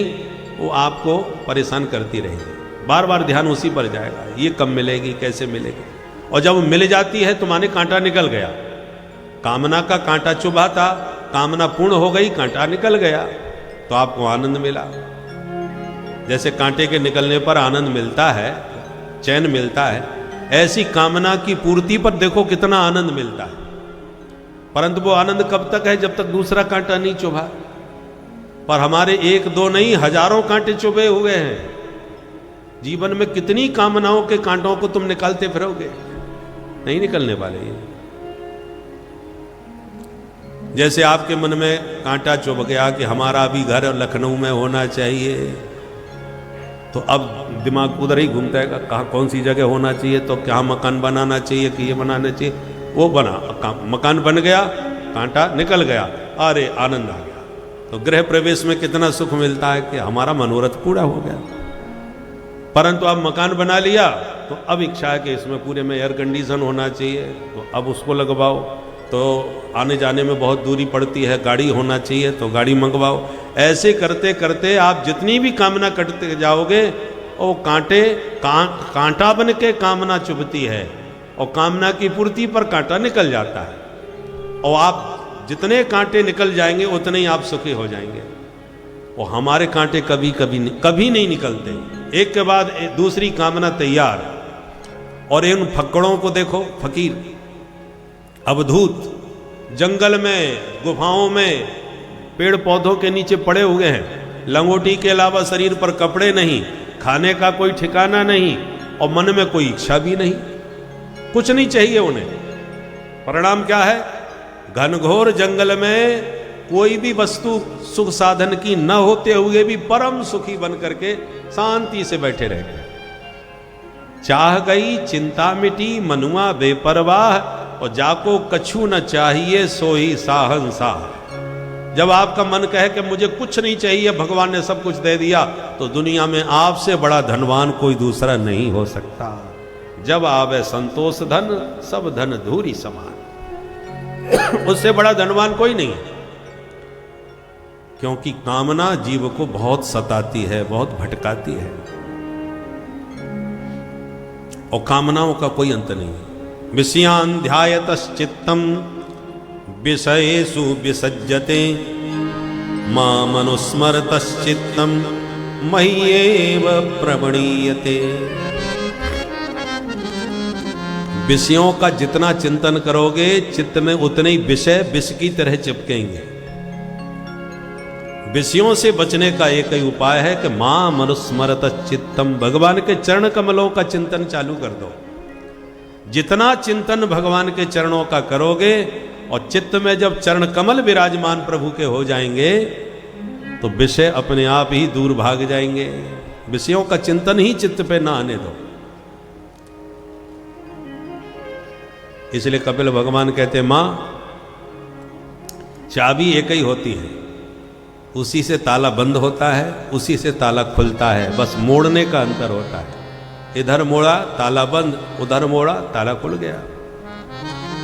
वो आपको परेशान करती रहेगी। बार बार ध्यान उसी पर जाएगा, ये कब मिलेगी, कैसे मिलेगी। और जब मिल जाती है तो माने कांटा निकल गया। कामना का कांटा चुभा था, कामना पूर्ण हो गई, कांटा निकल गया, तो आपको आनंद मिला। जैसे कांटे के निकलने पर आनंद मिलता है, चैन मिलता है, ऐसी कामना की पूर्ति पर देखो कितना आनंद मिलता है। परंतु वो आनंद कब तक है? जब तक दूसरा कांटा नहीं चुभा। पर हमारे एक दो नहीं, हजारों कांटे चुभे हुए हैं। जीवन में कितनी कामनाओं के कांटों को तुम निकालते फिरोगे? नहीं निकलने वाले ये। जैसे आपके मन में कांटा चुभ गया कि हमारा भी घर लखनऊ में होना चाहिए, तो अब दिमाग उधर ही घूमता है, कहाँ कौन सी जगह होना चाहिए, तो क्या मकान बनाना चाहिए कि ये बनाना चाहिए। वो बना, मकान बन गया, कांटा निकल गया, अरे आनंद आ गया। तो गृह प्रवेश में कितना सुख मिलता है कि हमारा मनोरथ पूरा हो गया। परंतु अब मकान बना लिया तो अब इच्छा है कि इसमें पूरे में एयर कंडीशन होना चाहिए, तो अब उसको लगवाओ। तो आने जाने में बहुत दूरी पड़ती है, गाड़ी होना चाहिए तो गाड़ी मंगवाओ। ऐसे करते करते आप जितनी भी कामना करते जाओगे, वो कांटा बन के कामना चुभती है, और कामना की पूर्ति पर कांटा निकल जाता है। और आप जितने कांटे निकल जाएंगे उतने ही आप सुखी हो जाएंगे। और हमारे कांटे कभी नहीं निकलते, एक के बाद दूसरी कामना तैयार। और इन फक्कड़ों को देखो, फकीर अवधूत जंगल में, गुफाओं में, पेड़ पौधों के नीचे पड़े हुए हैं, लंगोटी के अलावा शरीर पर कपड़े नहीं, खाने का कोई ठिकाना नहीं, और मन में कोई इच्छा भी नहीं, कुछ नहीं चाहिए उन्हें। परिणाम क्या है? घनघोर जंगल में कोई भी वस्तु सुख साधन की न होते हुए भी परम सुखी बन करके शांति से बैठे रह गए। चाह गई चिंता मिटी मनुआ बेपरवाह, और जाको कछु न चाहिए सोई साहंसाह। जब आपका मन कहे कि मुझे कुछ नहीं चाहिए, भगवान ने सब कुछ दे दिया, तो दुनिया में आपसे बड़ा धनवान कोई दूसरा नहीं हो सकता। जब आवे संतोष धन, सब धन धूरी समान। उससे बड़ा धनवान कोई नहीं है। क्योंकि कामना जीव को बहुत सताती है, बहुत भटकाती है, और कामनाओं का कोई अंत नहीं है। विषयान् ध्यायतश्चित्तम् विषयेषु विसज्जते, मामनुस्मरतश्चित्तम् मय्येव प्रवणीयते। विषयों का जितना चिंतन करोगे, चित्त में उतने ही विषय विष की तरह चिपकेंगे। विषयों से बचने का एक ही उपाय है कि मां मनुस्मरत चित्तम, भगवान के चरण कमलों का चिंतन चालू कर दो। जितना चिंतन भगवान के चरणों का करोगे, और चित्त में जब चरण कमल विराजमान प्रभु के हो जाएंगे, तो विषय अपने आप ही दूर भाग जाएंगे। विषयों का चिंतन ही चित्त पे ना आने दो। इसलिए कपिल भगवान कहते, मां चाबी एक ही होती है, उसी से ताला बंद होता है, उसी से ताला खुलता है, बस मोड़ने का अंतर होता है। इधर मोड़ा ताला बंद, उधर मोड़ा ताला खुल गया।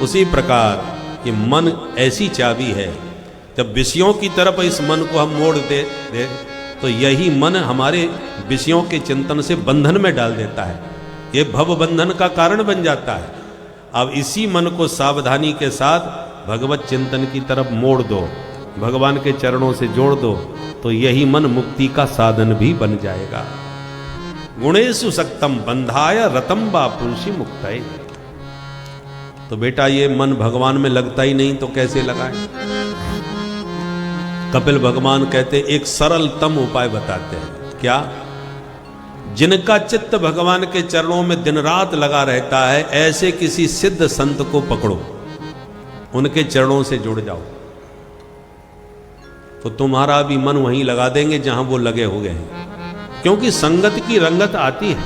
उसी प्रकार ये मन ऐसी चाबी है, जब विषयों की तरफ इस मन को हम मोड़ दे तो यही मन हमारे विषयों के चिंतन से बंधन में डाल देता है, ये भव बंधन का कारण बन जाता है। अब इसी मन को सावधानी के साथ भगवत चिंतन की तरफ मोड़ दो, भगवान के चरणों से जोड़ दो, तो यही मन मुक्ति का साधन भी बन जाएगा। गुणेषु सक्तम बंधाय रतम बा पुरुषि मुक्तये। तो बेटा ये मन भगवान में लगता ही नहीं तो कैसे लगाए? कपिल भगवान कहते एक सरलतम उपाय बताते हैं। क्या? जिनका चित्त भगवान के चरणों में दिन रात लगा रहता है, ऐसे किसी सिद्ध संत को पकड़ो, उनके चरणों से जुड़ जाओ, तो तुम्हारा भी मन वहीं लगा देंगे जहां वो लगे हुए हैं। क्योंकि संगत की रंगत आती है।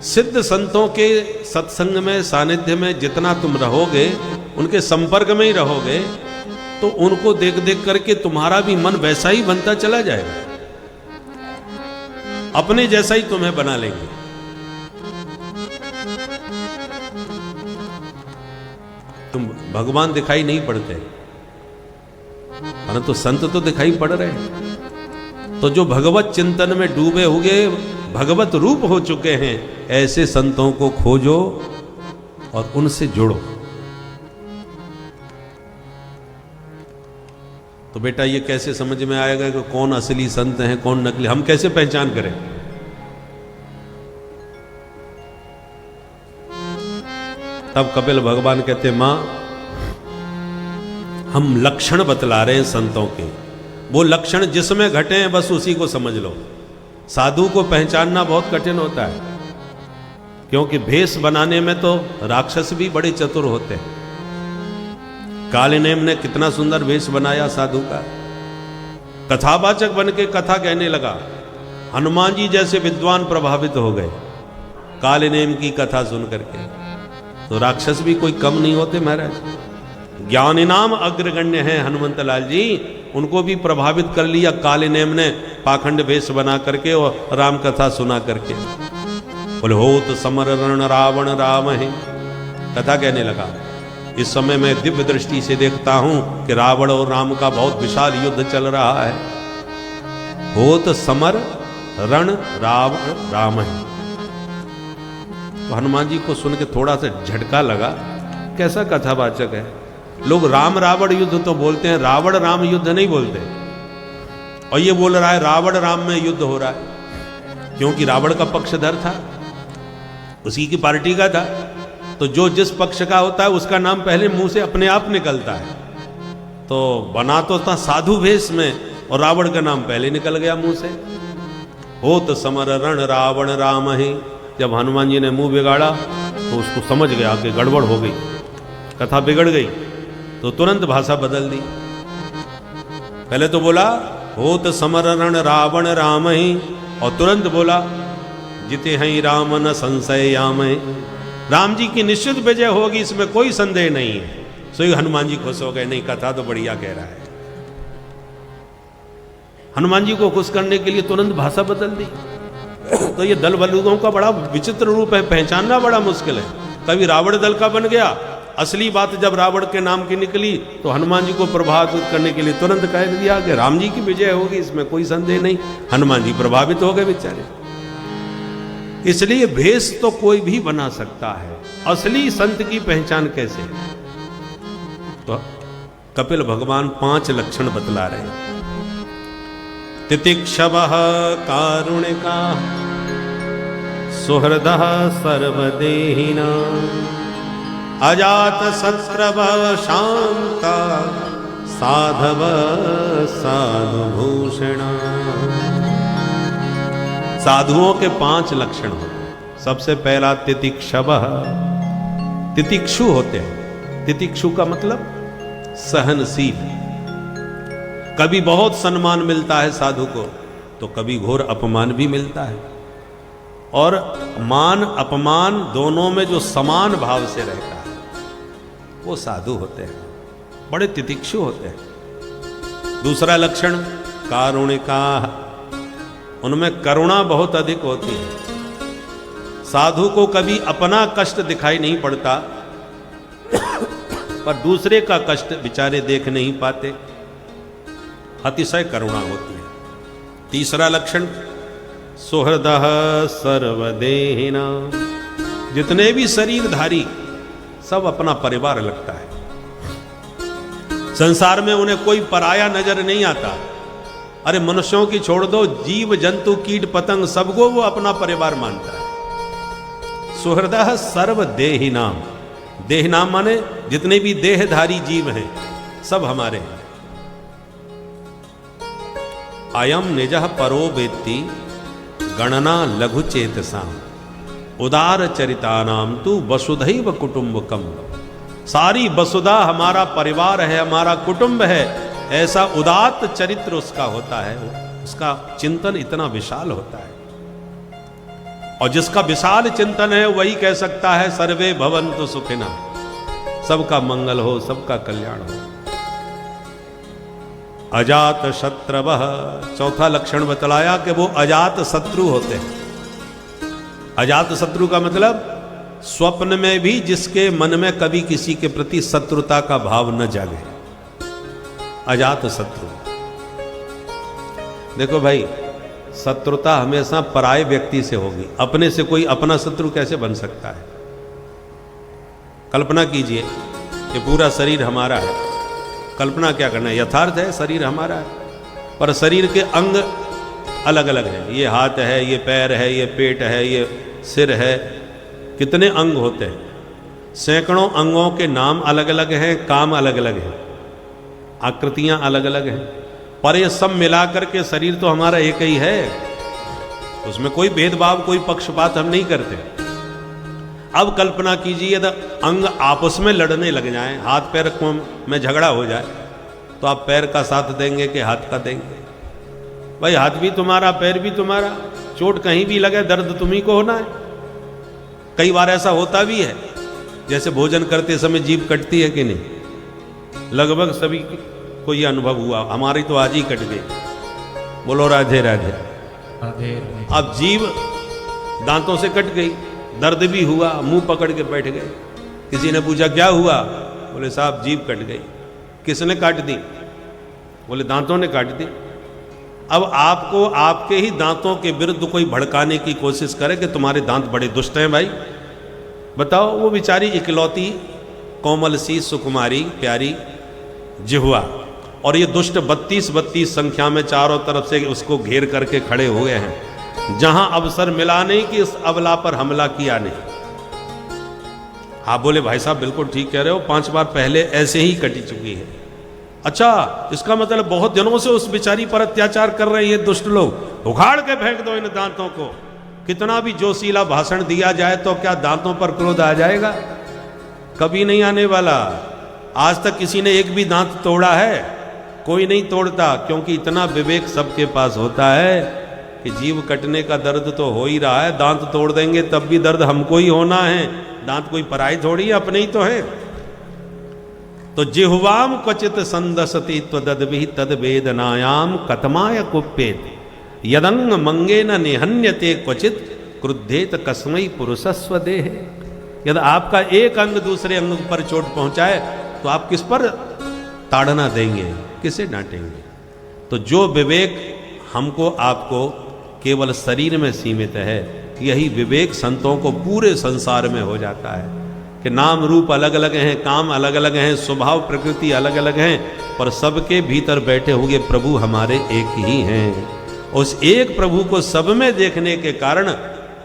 सिद्ध संतों के सत्संग में, सानिध्य में जितना तुम रहोगे, उनके संपर्क में ही रहोगे, तो उनको देख देख करके तुम्हारा भी मन वैसा ही बनता चला जाएगा, अपने जैसा ही तुम्हें बना लेंगे। तुम भगवान दिखाई नहीं पड़ते, परंतु संत तो दिखाई पड़ रहे हैं। तो जो भगवत चिंतन में डूबे हुए भगवत रूप हो चुके हैं, ऐसे संतों को खोजो और उनसे जुड़ो। तो बेटा ये कैसे समझ में आएगा कि कौन असली संत हैं, कौन नकली? हम कैसे पहचान करें? तब कपिल भगवान कहते, मां हम लक्षण बतला रहे हैं संतों के, वो लक्षण जिसमें घटे हैं बस उसी को समझ लो। साधु को पहचानना बहुत कठिन होता है, क्योंकि भेष बनाने में तो राक्षस भी बड़े चतुर होते हैं। कालिनेम ने कितना सुंदर भेष बनाया साधु का, कथावाचक बन के कथा कहने लगा। हनुमान जी जैसे विद्वान प्रभावित हो गए कालिनेम की कथा सुन करके। तो राक्षस भी कोई कम नहीं होते महाराज, ज्ञानी नाम अग्रगण्य हैं हनुमंत लाल जी, उनको भी प्रभावित कर लिया कालिनेम ने पाखंड वेश बना करके और राम कथा सुना करके। बोले होत समर रण रावण राम है, कथा कहने लगा। इस समय मैं दिव्य दृष्टि से देखता हूं कि रावण और राम का बहुत विशाल युद्ध चल रहा है। होत समर रण रावण राम है। तो हनुमान जी को सुन के थोड़ा सा झटका लगा, कैसा कथावाचक है। लोग राम रावण युद्ध तो बोलते हैं, रावण राम युद्ध नहीं बोलते। और ये बोल रहा है रावण राम में युद्ध हो रहा है, क्योंकि रावण का पक्षधर था, उसी की पार्टी का था। तो जो जिस पक्ष का होता है उसका नाम पहले मुंह से अपने आप निकलता है। तो बना तो था साधु भेष में, और रावण का नाम पहले निकल गया मुंह से। होत समर रण रावण राम है। जब हनुमान जी ने मुंह बिगाड़ा तो उसको समझ गया कि गड़बड़ हो गई, कथा बिगड़ गई, तो तुरंत भाषा बदल दी। पहले तो बोला होत समर रण रावण राम ही, और तुरंत बोला जिते हैं राम न संशय याम है। राम जी की निश्चित विजय होगी, इसमें कोई संदेह नहीं है। सो हनुमान जी खुश हो गए, नहीं कथा तो बढ़िया कह रहा है। हनुमान जी को खुश करने के लिए तुरंत भाषा बदल दी। तो ये दल बलुओं का बड़ा विचित्र रूप है, पहचानना बड़ा मुश्किल है। कभी रावण दल का बन गया, असली बात जब रावण के नाम की निकली तो हनुमान जी को प्रभावित करने के लिए तुरंत कह दिया कि राम जी की विजय होगी, इसमें कोई संदेह नहीं। हनुमान जी प्रभावित हो गए बेचारे। इसलिए भेष तो कोई भी बना सकता है, असली संत की पहचान कैसे? तो कपिल भगवान 5 लक्षण बतला रहे हैं। तितिक्षवः कारुणिका सुहृदः सर्वदेहिना अजात शत्रवः शांता साधव साधुभूषणा। साधुओं के 5 लक्षण होते हैं। सबसे पहला तितिक्षवः, तितिक्षु होते हैं। तितिक्षु का मतलब सहनशील। कभी बहुत सम्मान मिलता है साधु को, तो कभी घोर अपमान भी मिलता है। और मान अपमान दोनों में जो समान भाव से रहता है वो साधु होते हैं, बड़े तितिक्षु होते हैं। दूसरा लक्षण कारुणिका, उनमें करुणा बहुत अधिक होती है। साधु को कभी अपना कष्ट दिखाई नहीं पड़ता, पर दूसरे का कष्ट बेचारे देख नहीं पाते। अतिशय करुणा होती है। तीसरा लक्षण सुहृदः सर्वदेहिना, जितने भी शरीरधारी सब अपना परिवार लगता है। संसार में उन्हें कोई पराया नजर नहीं आता। अरे मनुष्यों की छोड़ दो, जीव जंतु कीट पतंग सबको वो अपना परिवार मानता है। सुहृदः सर्वदेहिनाम, देहनाम माने जितने भी देहधारी जीव हैं सब हमारे हैं। अयम निजः परो वेत्ति गणना लघु चेतसाम उदार चरितानाम तू वसुधैव कुटुंबकम। सारी वसुधा हमारा परिवार है, हमारा कुटुंब है, ऐसा उदात्त चरित्र उसका होता है। उसका चिंतन इतना विशाल होता है। और जिसका विशाल चिंतन है वही कह सकता है सर्वे भवन्तु सुखिना, सबका मंगल हो, सबका कल्याण हो। अजात शत्रवः, चौथा लक्षण बतलाया कि वो अजात शत्रु होते हैं। अजात शत्रु का मतलब स्वप्न में भी जिसके मन में कभी किसी के प्रति शत्रुता का भाव न जागे, अजात शत्रु। देखो भाई, शत्रुता हमेशा पराये व्यक्ति से होगी, अपने से कोई अपना शत्रु कैसे बन सकता है? कल्पना कीजिए कि पूरा शरीर हमारा है। कल्पना क्या करना है, यथार्थ है शरीर हमारा है, पर शरीर के अंग अलग अलग हैं। ये हाथ है, ये पैर है, ये पेट है, ये सिर है, कितने अंग होते हैं। सैकड़ों अंगों के नाम अलग अलग हैं, काम अलग अलग हैं। आकृतियां अलग अलग हैं, पर ये सब मिलाकर के शरीर तो हमारा एक ही है। उसमें कोई भेदभाव, कोई पक्षपात हम नहीं करते। अब कल्पना कीजिए यदि अंग आपस में लड़ने लग जाएं, हाथ पैर में झगड़ा हो जाए, तो आप पैर का साथ देंगे कि हाथ का देंगे? भाई हाथ भी तुम्हारा, पैर भी तुम्हारा, चोट कहीं भी लगे दर्द तुम्ही को होना है। कई बार ऐसा होता भी है, जैसे भोजन करते समय जीभ कटती है कि नहीं, लगभग सभी को यह अनुभव हुआ। हमारी तो आज ही कट गई। बोलो राधे राधे। अब जीभ दांतों से कट गई, दर्द भी हुआ, मुंह पकड़ के बैठ गए। किसी ने पूछा क्या हुआ? बोले साहब जीभ कट गई। किसने काट दी? बोले दांतों ने काट दी। अब आपको आपके ही दांतों के विरुद्ध कोई भड़काने की कोशिश करे कि तुम्हारे दांत बड़े दुष्ट हैं भाई, बताओ। वो बेचारी इकलौती कोमल सी सुकुमारी प्यारी जिह्वा, और ये दुष्ट 32 संख्या में चारों तरफ से उसको घेर करके खड़े हो गए हैं। जहां अवसर मिला नहीं कि इस अबला पर हमला किया नहीं। आप बोले भाई साहब बिल्कुल ठीक कह रहे हो, 5 बार पहले ऐसे ही कटी चुकी है। अच्छा, इसका मतलब बहुत दिनों से उस बेचारी पर अत्याचार कर रहे हैं ये दुष्ट लोग। उखाड़ के फेंक दो इन दांतों को। कितना भी जोशीला भाषण दिया जाए तो क्या दांतों पर क्रोध आ जाएगा? कभी नहीं आने वाला। आज तक किसी ने एक भी दांत तोड़ा है? कोई नहीं तोड़ता, क्योंकि इतना विवेक सबके पास होता है कि जीभ कटने का दर्द तो हो ही रहा है, दांत तोड़ देंगे तब भी दर्द हमको ही होना है। दांत कोई पराई थोड़ी है, अपने ही तो है। तो जिह्वाम क्वचित संदसति त्वदद्भिः तद वेदनायाम कतमाय कुप्येत यदंग मंगे न निहन्यते क्वचित क्रुद्धेत कस्मै पुरुषस्व देह। यदि आपका एक अंग दूसरे अंग पर चोट पहुंचाए तो आप किस पर ताड़ना देंगे, किसे डांटेंगे? तो जो विवेक हमको आपको केवल शरीर में सीमित है, यही विवेक संतों को पूरे संसार में हो जाता है कि नाम रूप अलग अलग हैं, काम अलग अलग हैं, स्वभाव प्रकृति अलग अलग हैं, पर सबके भीतर बैठे हुए प्रभु हमारे एक ही हैं। उस एक प्रभु को सब में देखने के कारण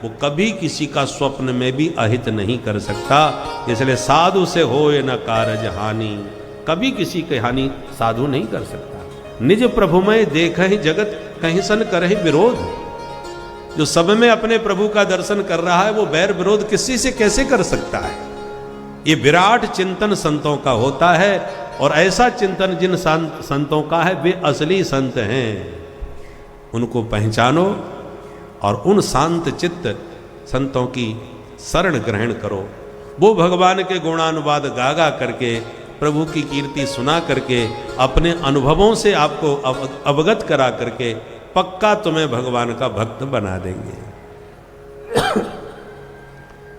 वो कभी किसी का स्वप्न में भी अहित नहीं कर सकता। इसलिए साधु से होए न कारज हानि, कभी किसी की हानि साधु नहीं कर सकता। निज प्रभुमय देखहि जगत कहीं सन करहि विरोध। जो सब में अपने प्रभु का दर्शन कर रहा है वो बैर विरोध किसी से कैसे कर सकता है? ये विराट चिंतन संतों का होता है, और ऐसा चिंतन जिन संतों का है वे असली संत हैं। उनको पहचानो और उन शांत चित्त संतों की शरण ग्रहण करो। वो भगवान के गुणानुवाद गा गा करके, प्रभु की कीर्ति सुना करके, अपने अनुभवों से आपको अवगत करा करके पक्का तुम्हें भगवान का भक्त बना देंगे।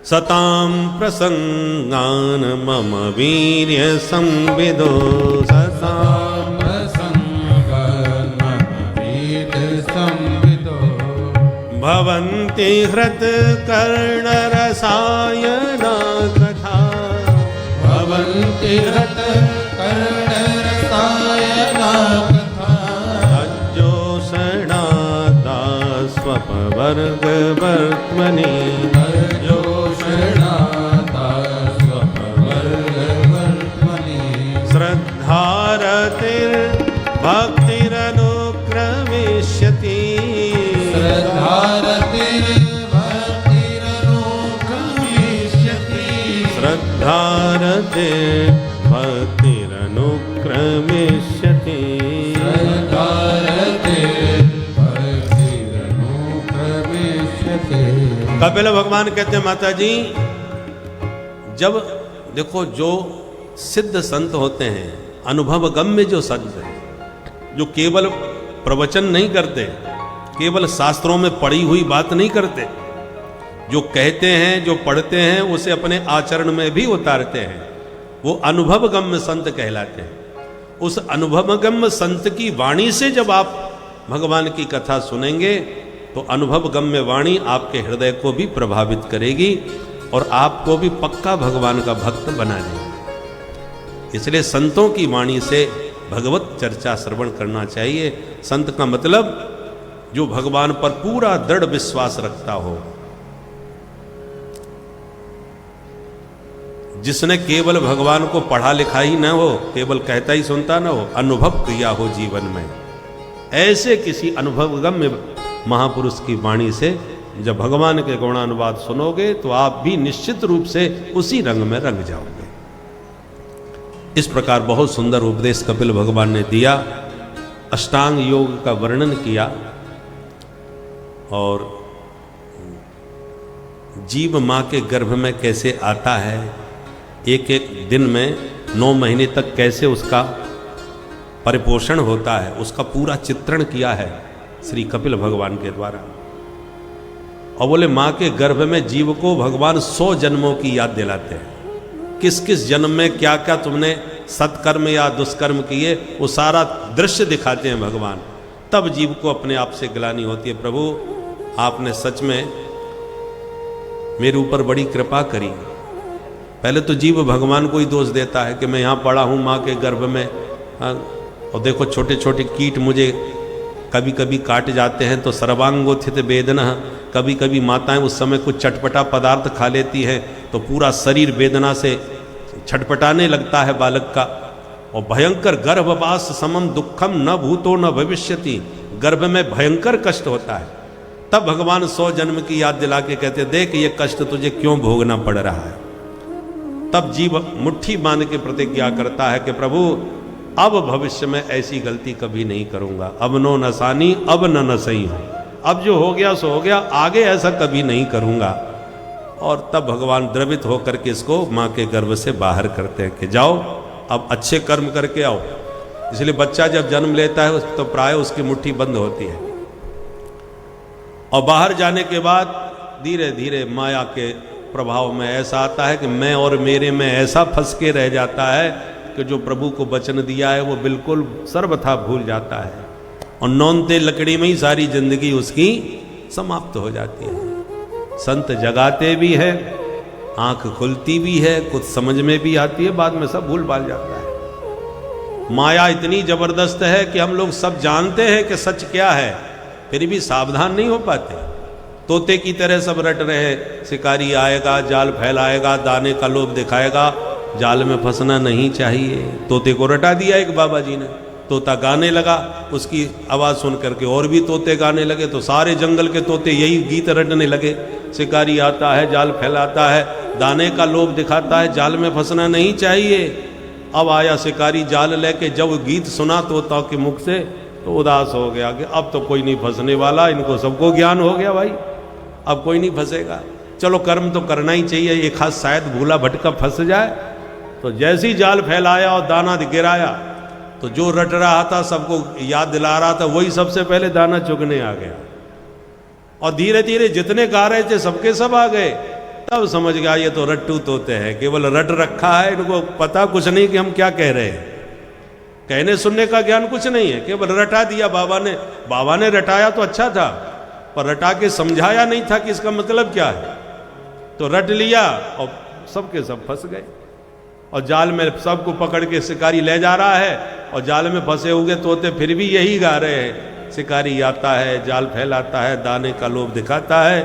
सतां प्रसंगान मम वीर्य संविदो, सतां प्रसंगान मम वीर्य संविदो, भवन्ति हृत कर्ण रसायना कथा, भवन्ति हृत कर्ण रसायना कथा, अजोषणादा स्वपवर्ग वर्त्मनि, श्रद्धारतिर्भक्तिरनुक्रमिष्यति, श्रद्धारतिर्भक्तिरनुक्रमिष्यति, श्रद्धारतिर्भक्तिरनुक्रमिष्यति, श्रद्धारतिर्भक्तिरनुक्रमिष्यति। कपिल भगवान कहते हैं माता जी, जब देखो जो सिद्ध संत होते हैं, अनुभव गम्य जो संत हैं, जो केवल प्रवचन नहीं करते, केवल शास्त्रों में पढ़ी हुई बात नहीं करते, जो कहते हैं, जो पढ़ते हैं, उसे अपने आचरण में भी उतारते हैं, वो अनुभव गम्य संत कहलाते हैं। उस अनुभव गम्य संत की वाणी से जब आप भगवान की कथा सुनेंगे तो अनुभव गम्य वाणी आपके हृदय को भी प्रभावित करेगी और आपको भी पक्का भगवान का भक्त बना देगी। इसलिए संतों की वाणी से भगवत चर्चा श्रवण करना चाहिए। संत का मतलब जो भगवान पर पूरा दृढ़ विश्वास रखता हो। जिसने केवल भगवान को पढ़ा लिखा ही न हो, केवल कहता ही सुनता न हो, अनुभव किया हो जीवन में, ऐसे किसी अनुभवगम्य महापुरुष की वाणी से जब भगवान के गुणानुवाद सुनोगे तो आप भी निश्चित रूप से उसी रंग में रंग जाओगे। इस प्रकार बहुत सुंदर उपदेश कपिल भगवान ने दिया, अष्टांग योग का वर्णन किया और जीव मां के गर्भ में कैसे आता है, एक एक दिन में 9 महीने तक कैसे उसका परिपोषण होता है, उसका पूरा चित्रण किया है श्री कपिल भगवान के द्वारा। और बोले मां के गर्भ में जीव को भगवान 100 जन्मों की याद दिलाते हैं, किस किस जन्म में क्या क्या तुमने सत्कर्म या दुष्कर्म किए, वो सारा दृश्य दिखाते हैं भगवान। तब जीव को अपने आप से ग्लानि होती है, प्रभु आपने सच में मेरे ऊपर बड़ी कृपा करी। पहले तो जीव भगवान को ही दोष देता है कि मैं यहाँ पड़ा हूँ माँ के गर्भ में, और देखो छोटे छोटे कीट मुझे कभी कभी काट जाते हैं तो सर्वांगोत्थित वेदना, कभी कभी माताएं उस समय कुछ चटपटा पदार्थ खा लेती हैं तो पूरा शरीर वेदना से छटपटाने लगता है बालक का। और भयंकर गर्भवास समम दुखम न भूतो न भविष्यति, गर्भ में भयंकर कष्ट होता है। तब भगवान 100 जन्म की याद दिला के कहते देख ये कष्ट तुझे क्यों भोगना पड़ रहा है। तब जीव मुट्ठी बांध के प्रतिज्ञा करता है कि प्रभु अब भविष्य में ऐसी गलती कभी नहीं करूंगा, अब नो नसानी अब न नसई हूं, अब जो हो गया सो हो गया, आगे ऐसा कभी नहीं करूंगा। और तब भगवान द्रवित होकर के इसको माँ के गर्भ से बाहर करते हैं कि जाओ अब अच्छे कर्म करके आओ। इसलिए बच्चा जब जन्म लेता है तो प्राय उसकी मुट्ठी बंद होती है, और बाहर जाने के बाद धीरे धीरे माया के प्रभाव में ऐसा आता है कि मैं और मेरे में ऐसा फंस के रह जाता है कि जो प्रभु को वचन दिया है वो बिल्कुल सर्वथा भूल जाता है, और नौनते लकड़ी में ही सारी जिंदगी उसकी समाप्त हो जाती है। संत जगाते भी है, आंख खुलती भी है, कुछ समझ में भी आती है, बाद में सब भूल भाल जाता है। माया इतनी जबरदस्त है कि हम लोग सब जानते हैं कि सच क्या है, फिर भी सावधान नहीं हो पाते। तोते की तरह सब रट रहे, शिकारी आएगा जाल फैलाएगा, दाने का लोभ दिखाएगा, जाल में फंसना नहीं चाहिए। तोते को रटा दिया एक बाबा जी ने, तोता गाने लगा, उसकी आवाज़ सुन करके और भी तोते गाने लगे, तो सारे जंगल के तोते यही गीत रटने लगे। शिकारी आता है जाल फैलाता है, दाने का लोभ दिखाता है, जाल में फंसना नहीं चाहिए। अब आया शिकारी जाल लेके, जब गीत सुना तोता के मुख से तो उदास हो गया कि अब तो कोई नहीं फंसने वाला, इनको सबको ज्ञान हो गया भाई, अब कोई नहीं फंसेगा। चलो कर्म तो करना ही चाहिए, एक हाथ शायद भूला भटका फंस जाए। तो जैसी जाल फैलाया और दाना गिराया तो जो रट रहा था सबको याद दिला रहा था वही सबसे पहले दाना चुगने आ गया, और धीरे धीरे जितने गा रहे थे सबके सब आ गए। तब समझ गया ये तो रट्टू तोते हैं, केवल रट रखा है, इनको पता कुछ नहीं कि हम क्या कह रहे हैं, कहने सुनने का ज्ञान कुछ नहीं है, केवल रटा दिया बाबा ने। बाबा ने रटाया तो अच्छा था, पर रटा के समझाया नहीं था कि इसका मतलब क्या है, तो रट लिया और सबके सब फंस गए। और जाल में सबको पकड़ के शिकारी ले जा रहा है, और जाल में फंसे हुए तोते फिर भी यही गा रहे हैं, शिकारी आता है जाल फैलाता है, दाने का लोभ दिखाता है,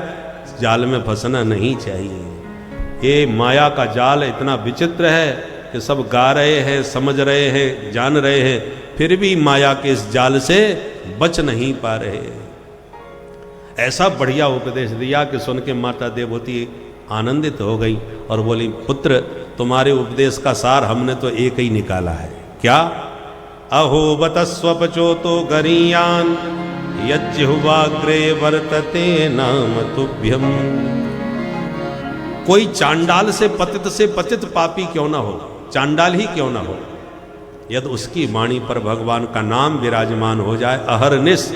जाल में फंसना नहीं चाहिए। ये माया का जाल इतना विचित्र है कि सब गा रहे हैं, समझ रहे हैं, जान रहे हैं, फिर भी माया के इस जाल से बच नहीं पा रहे। ऐसा बढ़िया उपदेश दिया कि सुन के माता देवहूति आनंदित हो गई और बोली, पुत्र तुम्हारे उपदेश का सार हमने तो एक ही निकाला है। क्या? अहो बतस्वपचोतो गरीयान यज्जिह्वाग्रे वर्तते नाम तुभ्यम। कोई चांडाल से पतित पापी क्यों ना हो, चांडाल ही क्यों ना हो, यदि उसकी वाणी पर भगवान का नाम विराजमान हो जाए अहरनिश,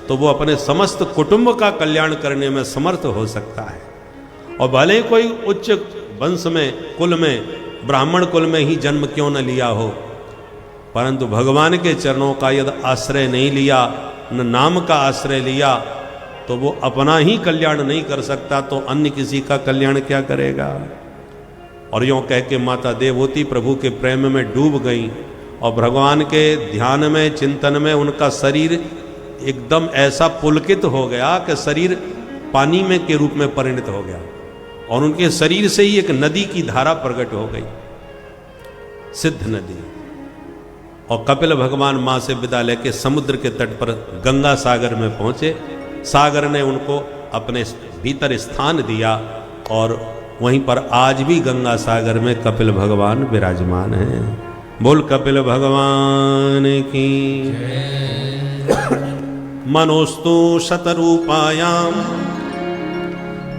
तो वो अपने समस्त कुटुंब का कल्याण करने में समर्थ हो सकता है। और भले कोई उच्च वंश में, कुल में, ब्राह्मण कुल में ही जन्म क्यों न लिया हो, परंतु भगवान के चरणों का यदि आश्रय नहीं लिया, न नाम का आश्रय लिया, तो वो अपना ही कल्याण नहीं कर सकता, तो अन्य किसी का कल्याण क्या करेगा। और यूँ कह के माता देवहूति प्रभु के प्रेम में डूब गई, और भगवान के ध्यान में, चिंतन में उनका शरीर एकदम ऐसा पुलकित हो गया कि शरीर पानी में के रूप में परिणत हो गया। और उनके शरीर से ही एक नदी की धारा प्रकट हो गई, सिद्ध नदी। और कपिल भगवान मां से विदा लेके समुद्र के तट पर गंगा सागर में पहुंचे। सागर ने उनको अपने भीतर स्थान दिया और वहीं पर आज भी गंगा सागर में कपिल भगवान विराजमान हैं। बोल कपिल भगवान की। मनोस्तु शतरूपायाम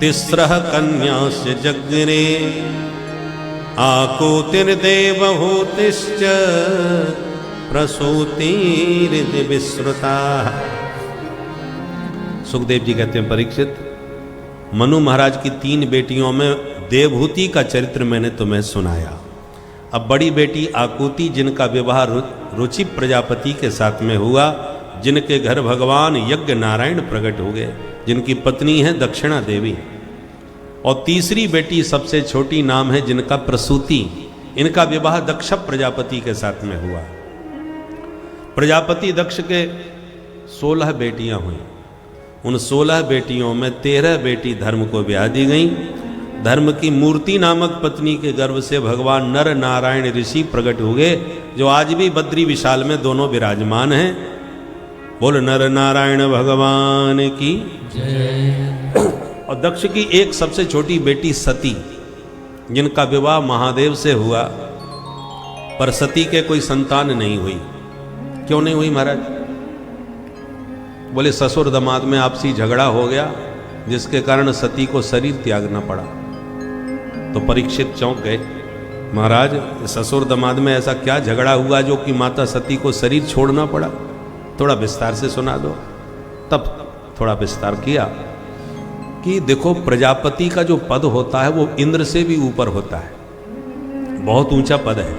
तिस्रः कन्यास्य जग्ने आकुतिर्देवहूतिश्च प्रसूतिर्विश्रुता। सुखदेव जी कहते हैं, परीक्षित, मनु महाराज की 3 बेटियों में देवहूति का चरित्र मैंने तुम्हें सुनाया। अब बड़ी बेटी आकुति, जिनका विवाह रुचि प्रजापति के साथ में हुआ, जिनके घर भगवान यज्ञ नारायण प्रकट हो गए, जिनकी पत्नी है दक्षिणा देवी। और तीसरी बेटी सबसे छोटी नाम है जिनका प्रसूति, इनका विवाह दक्ष प्रजापति के साथ में हुआ। प्रजापति दक्ष के 16 बेटियां हुई। उन 16 बेटियों में 13 बेटी धर्म को ब्याह दी गई। धर्म की मूर्ति नामक पत्नी के गर्भ से भगवान नर नारायण ऋषि प्रकट हो गए, जो आज भी बद्री विशाल में दोनों विराजमान हैं। बोल नर नारायण भगवान की जय। और दक्ष की एक सबसे छोटी बेटी सती, जिनका विवाह महादेव से हुआ, पर सती के कोई संतान नहीं हुई। क्यों नहीं हुई महाराज? बोले ससुर दामाद में आपसी झगड़ा हो गया, जिसके कारण सती को शरीर त्यागना पड़ा। तो परीक्षित चौंक गए, महाराज ससुर दामाद में ऐसा क्या झगड़ा हुआ जो कि माता सती को शरीर छोड़ना पड़ा? थोड़ा विस्तार से सुना दो। तब थोड़ा विस्तार किया कि देखो, प्रजापति का जो पद होता है वो इंद्र से भी ऊपर होता है, बहुत ऊंचा पद है।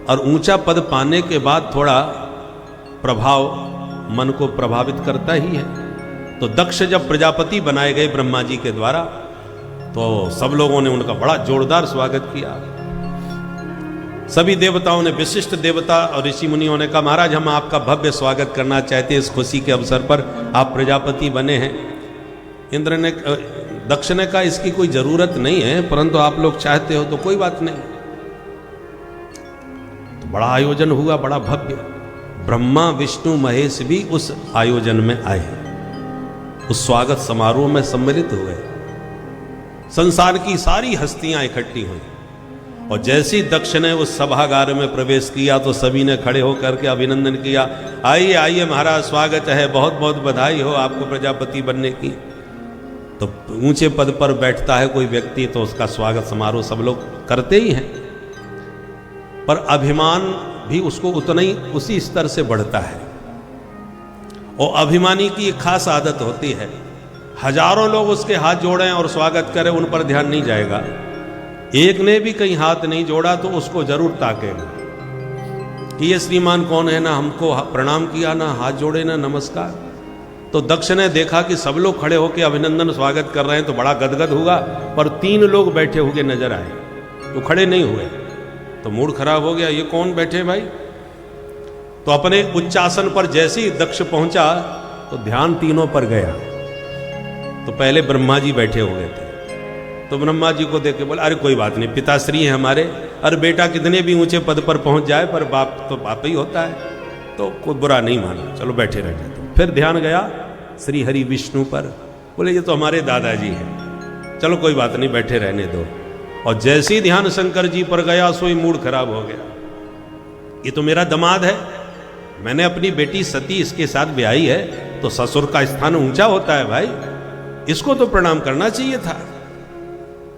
और ऊंचा पद पाने के बाद थोड़ा प्रभाव मन को प्रभावित करता ही है। तो दक्ष जब प्रजापति बनाए गए ब्रह्मा जी के द्वारा, तो सब लोगों ने उनका बड़ा जोरदार स्वागत किया। सभी देवताओं ने, विशिष्ट देवता और ऋषि मुनियों ने कहा, महाराज हम आपका भव्य स्वागत करना चाहते हैं, इस खुशी के अवसर पर आप प्रजापति बने हैं। इंद्र ने, दक्ष ने कहा, इसकी कोई जरूरत नहीं है, परंतु आप लोग चाहते हो तो कोई बात नहीं। तो बड़ा आयोजन हुआ, बड़ा भव्य। ब्रह्मा विष्णु महेश भी उस आयोजन में आए, उस स्वागत समारोह में सम्मिलित हुए। संसार की सारी हस्तियां इकट्ठी हुई। और जैसी दक्ष ने उस सभागार में प्रवेश किया तो सभी ने खड़े होकर के अभिनंदन किया, आइए आइए महाराज, स्वागत है, बहुत बहुत बधाई हो आपको प्रजापति बनने की। तो ऊंचे पद पर बैठता है कोई व्यक्ति तो उसका स्वागत समारोह सब लोग करते ही हैं, पर अभिमान भी उसको उतना ही उसी स्तर से बढ़ता है। और अभिमानी की एक खास आदत होती है, हजारों लोग उसके हाथ जोड़ें और स्वागत करें, उन पर ध्यान नहीं जाएगा। एक ने भी कहीं हाथ नहीं जोड़ा तो उसको जरूर ताकेगा कि ये श्रीमान कौन है, ना हमको प्रणाम किया, ना हाथ जोड़े, ना नमस्कार। तो दक्ष ने देखा कि सब लोग खड़े होकर अभिनंदन स्वागत कर रहे हैं, तो बड़ा गदगद हुआ, पर 3 लोग बैठे हुए नजर आए, तो खड़े नहीं हुए। तो मूड खराब हो गया, ये कौन बैठे भाई? तो अपने उच्चासन पर जैसे ही दक्ष पहुंचा तो ध्यान तीनों पर गया। तो पहले ब्रह्मा जी बैठे हुए थे, तो ब्रह्मा जी को देख के बोले, अरे कोई बात नहीं, पिताश्री है हमारे, अरे बेटा कितने भी ऊंचे पद पर पहुंच जाए पर बाप तो बाप ही होता है, तो कोई बुरा नहीं माना, चलो बैठे रह जाते। फिर ध्यान गया श्री हरि विष्णु पर, बोले ये तो हमारे दादाजी हैं, चलो कोई बात नहीं, बैठे रहने दो। और जैसे ही ध्यान शंकर जी पर गया, सोई मूड खराब हो गया, ये तो मेरा दामाद है, मैंने अपनी बेटी सती इसके साथ ब्याही है, तो ससुर का स्थान ऊंचा होता है भाई, इसको तो प्रणाम करना चाहिए था।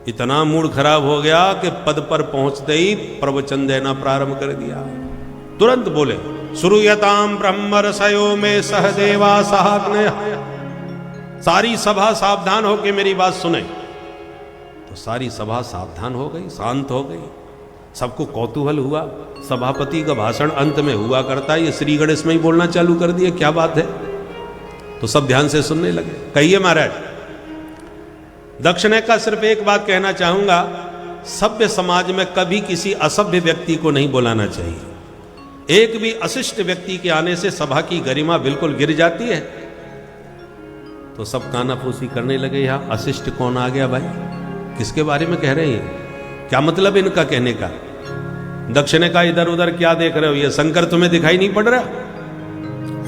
इतना मूड खराब हो गया कि पद पर पहुंचते ही प्रवचन देना प्रारंभ कर दिया। तुरंत बोले, श्रूयताम ब्रह्म रसयो में सहदेवा सहाग्नय। सारी सभा सावधान हो के मेरी बात सुने। तो सारी सभा सावधान हो गई, शांत हो गई, सबको कौतूहल हुआ। सभापति का भाषण अंत में हुआ करता है, ये श्री गणेश में ही बोलना चालू कर दिया, क्या बात है? तो सब ध्यान से सुनने लगे। कहिए महाराज। दक्ष ने कहा, सिर्फ एक बात कहना चाहूंगा, सभ्य समाज में कभी किसी असभ्य व्यक्ति को नहीं बुलाना चाहिए। एक भी अशिष्ट व्यक्ति के आने से सभा की गरिमा बिल्कुल गिर जाती है। तो सब कानाफूसी करने लगे, यहां अशिष्ट कौन आ गया भाई, किसके बारे में कह रहे हैं? क्या मतलब इनका कहने का? दक्ष ने कहा इधर उधर क्या देख रहे हो, ये शंकर तुम्हें दिखाई नहीं पड़ रहा?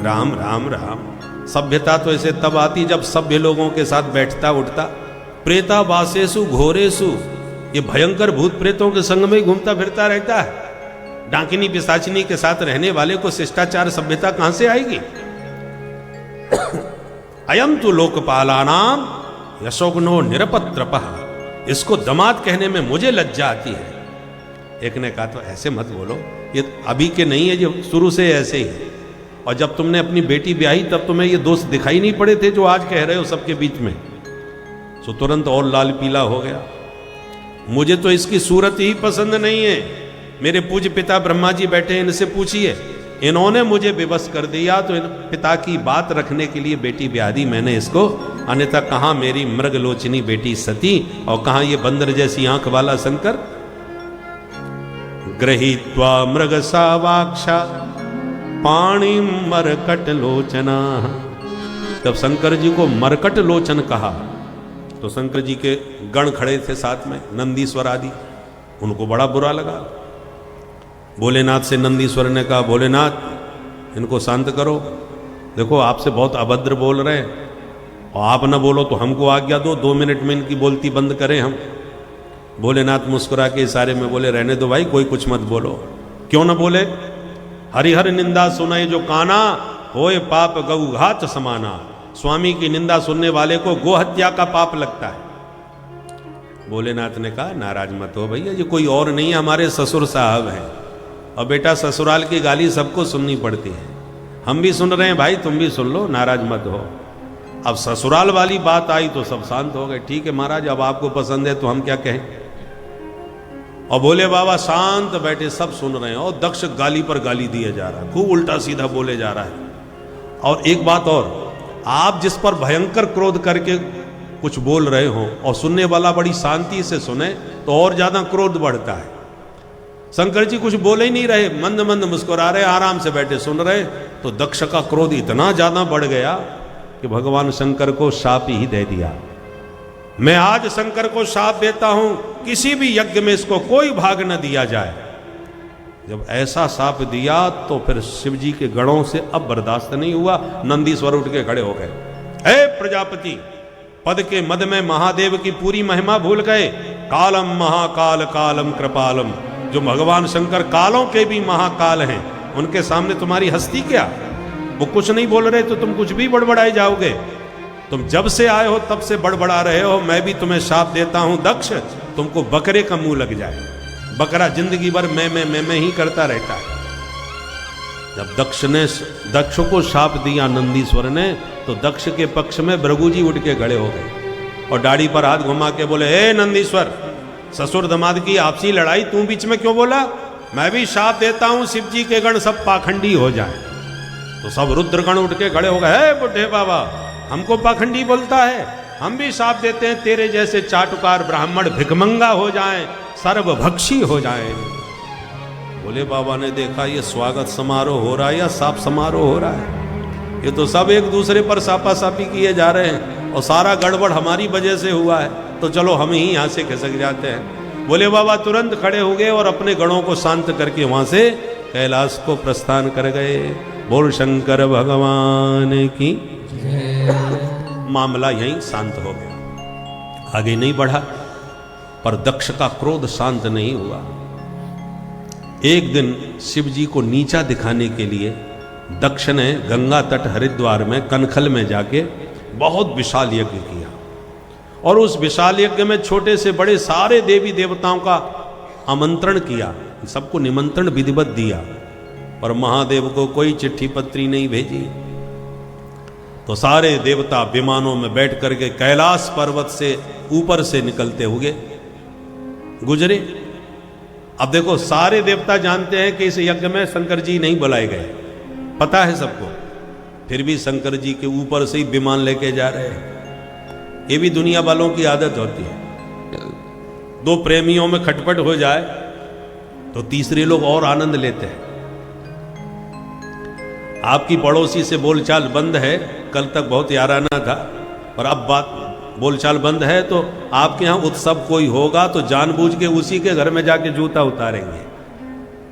राम राम राम। सभ्यता तो ऐसे तब आती जब सभ्य लोगों के साथ बैठता उठता। प्रेता वासेसु घोरेसु, ये भयंकर भूत प्रेतों के संग में ही घूमता फिरता रहता है। डाकिनी पिशाचिनी के साथ रहने वाले को शिष्टाचार सभ्यता कहां से आएगी? अयम तो लोकपालानाम यशोग्नो निरपत्रपः, इसको दमाद कहने में मुझे लज्जा आती है। एक ने कहा तो ऐसे मत बोलो, ये अभी के नहीं है, ये शुरू से ऐसे ही है। और जब तुमने अपनी बेटी ब्याही तब तुम्हें ये दोस्त दिखाई नहीं पड़े थे जो आज कह रहे हो सबके बीच में? सो तुरंत और लाल पीला हो गया। मुझे तो इसकी सूरत ही पसंद नहीं है। मेरे पूज्य पिता ब्रह्मा जी बैठे, इनसे पूछिए, इन्होंने मुझे विवश कर दिया तो इन पिता की बात रखने के लिए बेटी ब्याह दी मैंने इसको, अन्यथा कहां मेरी मृगलोचनी बेटी सती और कहां ये बंदर जैसी आंख वाला शंकर। गृहीत्वा मृग सावाक्षा पाणी मरकट लोचना। जब शंकर जी को मरकट लोचन कहा तो शंकर जी के गण खड़े थे साथ में, नंदीश्वर आदि, उनको बड़ा बुरा लगा। भोलेनाथ से नंदीश्वर ने कहा, भोलेनाथ इनको शांत करो, देखो आपसे बहुत अभद्र बोल रहे हैं और आप ना बोलो तो हमको आज्ञा दो, 2 मिनट में इनकी बोलती बंद करें हम। भोलेनाथ मुस्कुरा के इशारे में बोले, रहने दो भाई, कोई कुछ मत बोलो। क्यों ना बोले? हरिहर निंदा सुनाए जो काना, होए पाप गौ घात समाना। स्वामी की निंदा सुनने वाले को गो हत्या का पाप लगता है। भोलेनाथ ने कहा, नाराज मत हो भैया, ये कोई और नहीं, हमारे ससुर साहब हैं। और बेटा ससुराल की गाली सबको सुननी पड़ती है, हम भी सुन रहे हैं भाई, तुम भी सुन लो, नाराज मत हो। अब ससुराल वाली बात आई तो सब शांत हो गए। ठीक है महाराज, अब आपको पसंद है तो हम क्या कहें। और भोले बाबा शांत बैठे, सब सुन रहे हैं। और दक्ष गाली पर गाली दिए जा रहा है, खूब उल्टा सीधा बोले जा रहा है। और एक बात और, आप जिस पर भयंकर क्रोध करके कुछ बोल रहे हो और सुनने वाला बड़ी शांति से सुने तो और ज्यादा क्रोध बढ़ता है। शंकर जी कुछ बोले ही नहीं रहे, मंद मंद मुस्कुरा रहे, आराम से बैठे सुन रहे। तो दक्ष का क्रोध इतना ज्यादा बढ़ गया कि भगवान शंकर को शाप ही दे दिया। मैं आज शंकर को शाप देता हूं, किसी भी यज्ञ में इसको कोई भाग न दिया जाए। जब ऐसा शाप दिया तो फिर शिव जी के गणों से अब बर्दाश्त नहीं हुआ। नंदीश्वर उठ के खड़े हो गए, हे प्रजापति, पद के मद में महादेव की पूरी महिमा भूल गए। कालम महाकाल कालम कृपालम, जो भगवान शंकर कालों के भी महाकाल हैं, उनके सामने तुम्हारी हस्ती क्या? वो कुछ नहीं बोल रहे तो तुम कुछ भी बड़बड़ाए जाओगे। तुम जब से आए हो तब से बड़बड़ा रहे हो। मैं भी तुम्हें शाप देता हूं दक्ष, तुमको बकरे का मुंह लग जाए। बकरा जिंदगी भर मैं ही करता रहता है। जब दक्ष को शाप दिया नंदीश्वर ने तो दक्ष के पक्ष में भृगु जी उठ के खड़े हो गए और दाढ़ी पर हाथ घुमा के बोले, हे नंदीश्वर, ससुर दमाद की आपसी लड़ाई तू बीच में क्यों बोला? मैं भी शाप देता हूं शिव जी के गण सब पाखंडी हो जाएं। तो सब रुद्रगण उठ के खड़े हो गए, हे बुढ़े बाबा, हमको पाखंडी बोलता है? हम भी शाप देते हैं तेरे जैसे चाटुकार ब्राह्मण भिखमंगा हो जाएं, सर्वभक्षी हो जाएं। भोले बाबा ने देखा ये स्वागत समारोह हो रहा है या साप समारोह हो रहा है? ये तो सब एक दूसरे पर सापासापी किए जा रहे हैं और सारा गड़बड़ हमारी वजह से हुआ है, तो चलो हम ही यहाँ से खिसक जाते हैं। भोले बाबा तुरंत खड़े हो गए और अपने गणों को शांत करके वहां से कैलाश को प्रस्थान कर गए। बोल शंकर भगवान की। मामला यहीं शांत हो गया, आगे नहीं बढ़ा। पर दक्ष का क्रोध शांत नहीं हुआ। एक दिन शिव जी को नीचा दिखाने के लिए दक्ष ने गंगा तट हरिद्वार में कनखल में जाके बहुत विशाल यज्ञ किया और उस विशाल यज्ञ में छोटे से बड़े सारे देवी देवताओं का आमंत्रण किया, सबको निमंत्रण विधिवत दिया, पर महादेव को कोई चिट्ठी पत्री नहीं भेजी। तो सारे देवता विमानों में बैठ करके कैलाश पर्वत से ऊपर से निकलते हुए गुजरे। अब देखो, सारे देवता जानते हैं कि इस यज्ञ में शंकर जी नहीं बुलाए गए, पता है सबको, फिर भी शंकर जी के ऊपर से ही विमान लेके जा रहे हैं। ये भी दुनिया वालों की आदत होती है, दो प्रेमियों में खटपट हो जाए तो तीसरे लोग और आनंद लेते हैं। आपकी पड़ोसी से बोलचाल बंद है, कल तक बहुत याराना था, और अब बात बोलचाल बंद है, तो आपके यहाँ उत्सव कोई होगा तो जानबूझ के उसी के घर में जाके जूता उतारेंगे,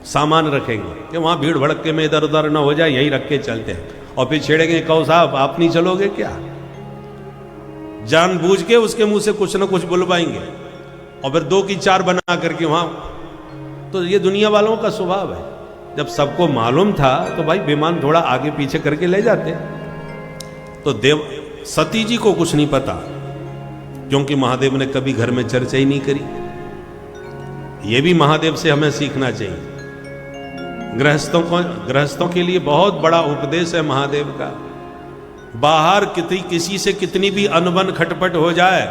सामान रखेंगे कि वहाँ भीड़ भड़के में इधर उधर ना हो जाए, यही रख के चलते हैं। और फिर छेड़ेंगे, कहो साहब आप नहीं चलोगे क्या? जानबूझ के उसके मुंह से कुछ ना कुछ बुलवाएंगे और फिर 2 की 4 बना करके वहां। तो ये दुनिया वालों का स्वभाव है। जब सबको मालूम था तो भाई विमान थोड़ा आगे पीछे करके ले जाते। तो देव सती जी को कुछ नहीं पता, क्योंकि महादेव ने कभी घर में चर्चा ही नहीं करी। ये भी महादेव से हमें सीखना चाहिए। गृहस्थों के लिए बहुत बड़ा उपदेश है महादेव का। बाहर किसी से कितनी भी अनबन खटपट हो जाए,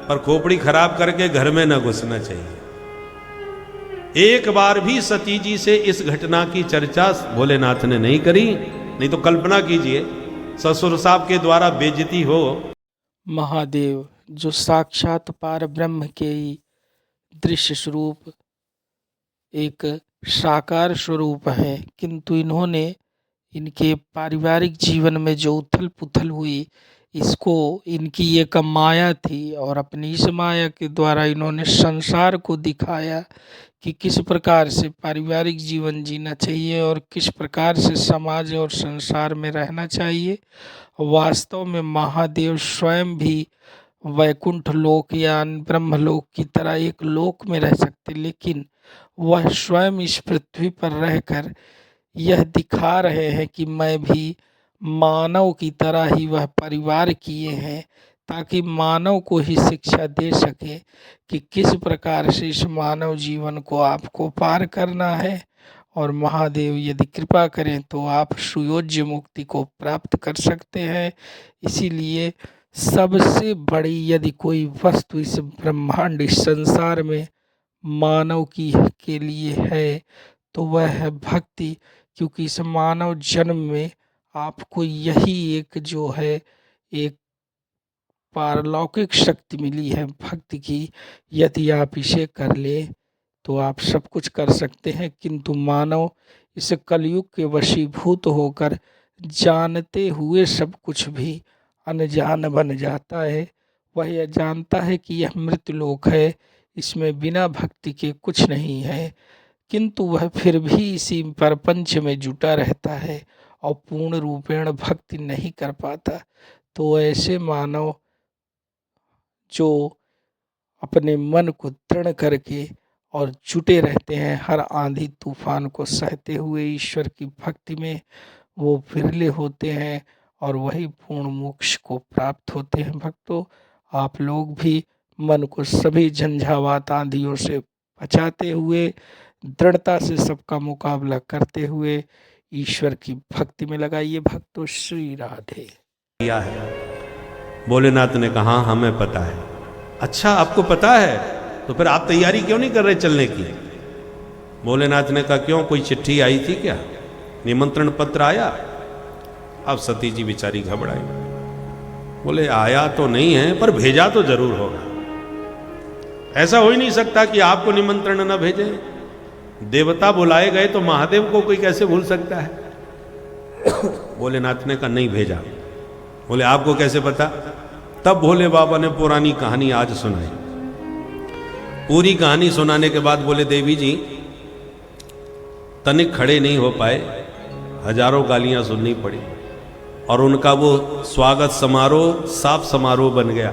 पर खोपड़ी खराब करके घर में न घुसना चाहिए। एक बार भी सती जी से इस घटना की चर्चा भोलेनाथ ने नहीं करी, नहीं तो कल्पना कीजिए ससुर साहब के द्वारा बेइज्जती हो। महादेव जो साक्षात पार ब्रह्म के ही दृश्य स्वरूप एक साकार स्वरूप है, किंतु इन्होंने इनके पारिवारिक जीवन में जो उथल पुथल हुई, इसको इनकी एक माया थी और अपनी इस माया के द्वारा इन्होंने संसार को दिखाया कि किस प्रकार से पारिवारिक जीवन जीना चाहिए और किस प्रकार से समाज और संसार में रहना चाहिए। वास्तव में महादेव स्वयं भी वैकुंठ लोक या ब्रह्मलोक की तरह एक लोक में रह सकते, लेकिन वह स्वयं इस पृथ्वी पर रहकर यह दिखा रहे हैं कि मैं भी मानव की तरह ही वह परिवार किए हैं, ताकि मानव को ही शिक्षा दे सके कि किस प्रकार से इस मानव जीवन को आपको पार करना है। और महादेव यदि कृपा करें तो आप सुयोज्य मुक्ति को प्राप्त कर सकते हैं। इसीलिए सबसे बड़ी यदि कोई वस्तु इस ब्रह्मांड इस संसार में मानव की के लिए है तो वह है भक्ति, क्योंकि इस मानव जन्म में आपको यही एक जो है एक पारलौकिक शक्ति मिली है भक्ति की। यदि आप इसे कर ले तो आप सब कुछ कर सकते हैं, किंतु मानव इस कलयुग के वशीभूत होकर जानते हुए सब कुछ भी अनजान बन जाता है। वह यह जानता है कि यह मृत्युलोक है, इसमें बिना भक्ति के कुछ नहीं है, किंतु वह फिर भी इसी प्रपंच में जुटा रहता है और पूर्ण रूपेण भक्ति नहीं कर पाता। तो ऐसे मानव जो अपने मन को दृढ़ करके और जुटे रहते हैं, हर आंधी तूफान को सहते हुए ईश्वर की भक्ति में, वो विरले होते हैं और वही पूर्ण मोक्ष को प्राप्त होते हैं। भक्तों, आप लोग भी मन को सभी झंझावात आंधियों से बचाते हुए, दृढ़ता से सबका मुकाबला करते हुए ईश्वर की भक्ति में लगाइए। भक्तों, श्री राधे। किया है भोलेनाथ ने कहा हमें पता है। अच्छा, आपको पता है तो फिर आप तैयारी क्यों नहीं कर रहे चलने की? भोलेनाथ ने कहा क्यों, कोई चिट्ठी आई थी क्या, निमंत्रण पत्र आया? अब सती जी बेचारी घबराई, बोले आया तो नहीं है पर भेजा तो जरूर होगा। ऐसा हो ही नहीं सकता कि आपको निमंत्रण न भेजे। देवता बुलाए गए तो महादेव को कोई कैसे भूल सकता है? भोलेनाथ ने कहा नहीं भेजा। बोले आपको कैसे पता? तब भोले बाबा ने पुरानी कहानी आज सुनाई। पूरी कहानी सुनाने के बाद बोले देवी जी तनिक खड़े नहीं हो पाए, हजारों गालियां सुननी पड़ी और उनका वो स्वागत समारोह साफ समारोह बन गया।